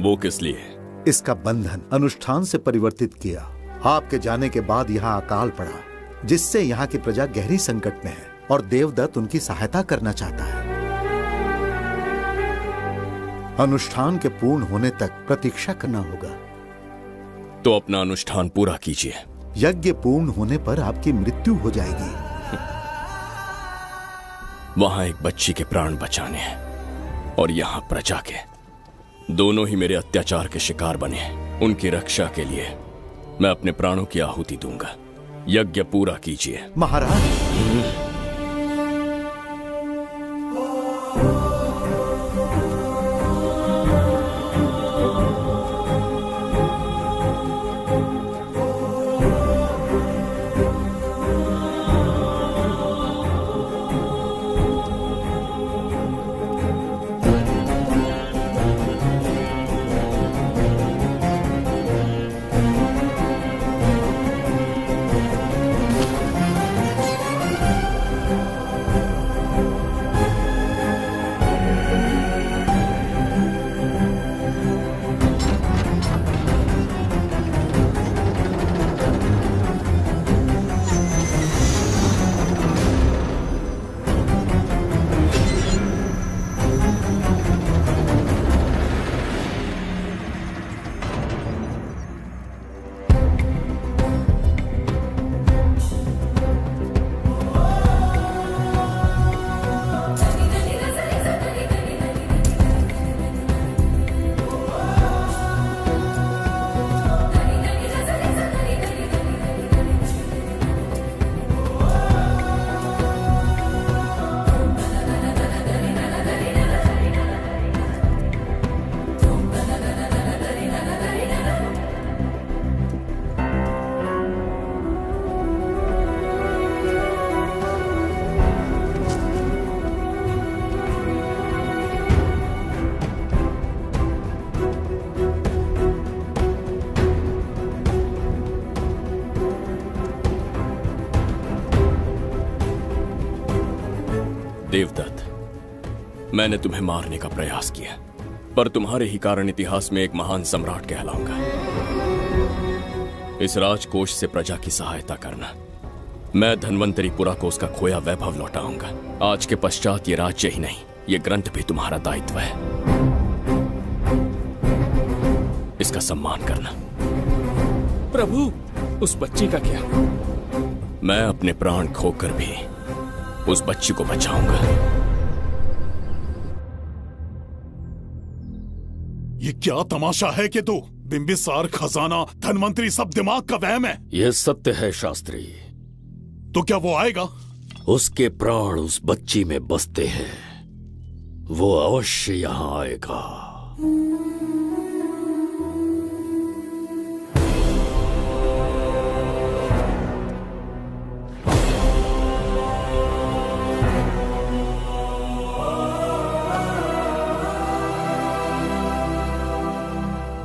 वो किस लिए? इसका बंधन अनुष्ठान से परिवर्तित किया। आपके जाने के बाद यहाँ अकाल पड़ा, जिससे यहाँ की प्रजा गहरी संकट में है और देवदत्त उनकी सहायता करना चाहता है। अनुष्ठान के पूर्ण होने तक प्रतीक्षा करना होगा। तो अपना अनुष्ठान पूरा कीजिए। यज्ञ पूर्ण होने पर आपकी मृत्यु हो जाएगी। वहां एक बच्ची के प्राण बचाने हैं और यहाँ प्रजा के। दोनों ही मेरे अत्याचार के शिकार बने हैं। उनकी रक्षा के लिए मैं अपने प्राणों की आहुति दूंगा। यज्ञ पूरा कीजिए। महाराज। देवदत्त, मैंने तुम्हें मारने का प्रयास किया, पर तुम्हारे ही कारण इतिहास में एक महान सम्राट कहलाऊंगा। इस राजकोष से प्रजा की सहायता करना। मैं धन्वंतरीपुरा को उसका खोया वैभव लौटाऊंगा। आज के पश्चात ये राज्य ही नहीं, ये ग्रंथ भी तुम्हारा दायित्व है। इसका सम्मान करना। प्रभु, उस बच्ची का क्या? मैं अपने प्राण खोकर भी उस बच्ची को बचाऊंगा। ये क्या तमाशा है कि तू बिंबिसार, खजाना, धनवंतरी सब दिमाग का वहम है? यह सत्य है शास्त्री। तो क्या वो आएगा? उसके प्राण उस बच्ची में बसते हैं, वो अवश्य यहां आएगा।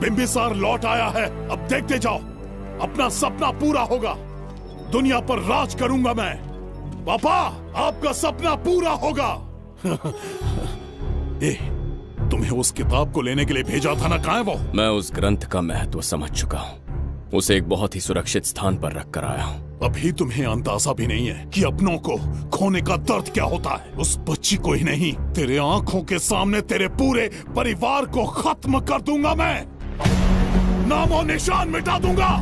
बिंबिसार लौट आया है, अब देखते जाओ, अपना सपना पूरा होगा। दुनिया पर राज करूंगा मैं। पापा, आपका सपना पूरा होगा। तुम्हें उस किताब को लेने के लिए भेजा था ना, कहाँ है वो? मैं उस ग्रंथ का महत्व समझ चुका हूँ। उसे एक बहुत ही सुरक्षित स्थान पर रख कर आया हूँ। अभी तुम्हें अंदाजा भी नहीं है कि अपनों को खोने का दर्द क्या होता है। उस बच्ची को ही नहीं, तेरे आंखों के सामने तेरे पूरे परिवार को खत्म कर दूंगा मैं। नामो निशान मिटा दूंगा।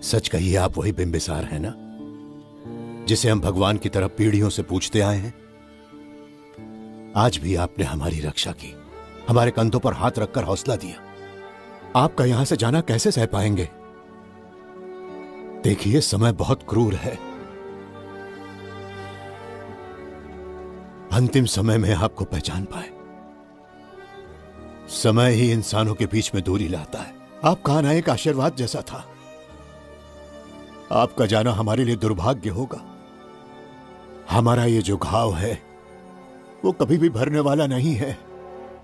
सच कहिए, आप वही बिंबिसार हैं ना, जिसे हम भगवान की तरफ पीढ़ियों से पूछते आए हैं? आज भी आपने हमारी रक्षा की, हमारे कंधों पर हाथ रखकर हौसला दिया। आपका यहां से जाना कैसे सह पाएंगे? देखिए, समय बहुत क्रूर है। अंतिम समय में आपको पहचान पाए। समय ही इंसानों के बीच में दूरी लाता है। आपका आना एक आशीर्वाद जैसा था। आपका जाना हमारे लिए दुर्भाग्य होगा। हमारा ये जो घाव है वो कभी भी भरने वाला नहीं है।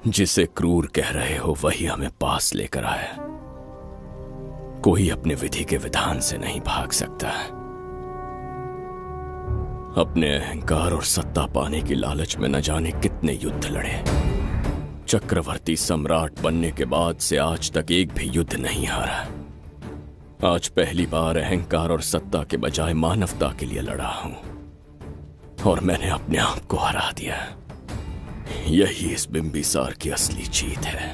जिसे क्रूर कह रहे हो वही हमें पास लेकर आया। कोई अपने विधि के विधान से नहीं भाग सकता। अपने अहंकार और सत्ता पाने की लालच में न जाने कितने युद्ध लड़े। चक्रवर्ती सम्राट बनने के बाद से आज तक एक भी युद्ध नहीं हारा। आज पहली बार अहंकार और सत्ता के बजाय मानवता के लिए लड़ा हूं, और मैंने अपने आप को हरा दिया। यही इस बिंबिसार की असली जीत है।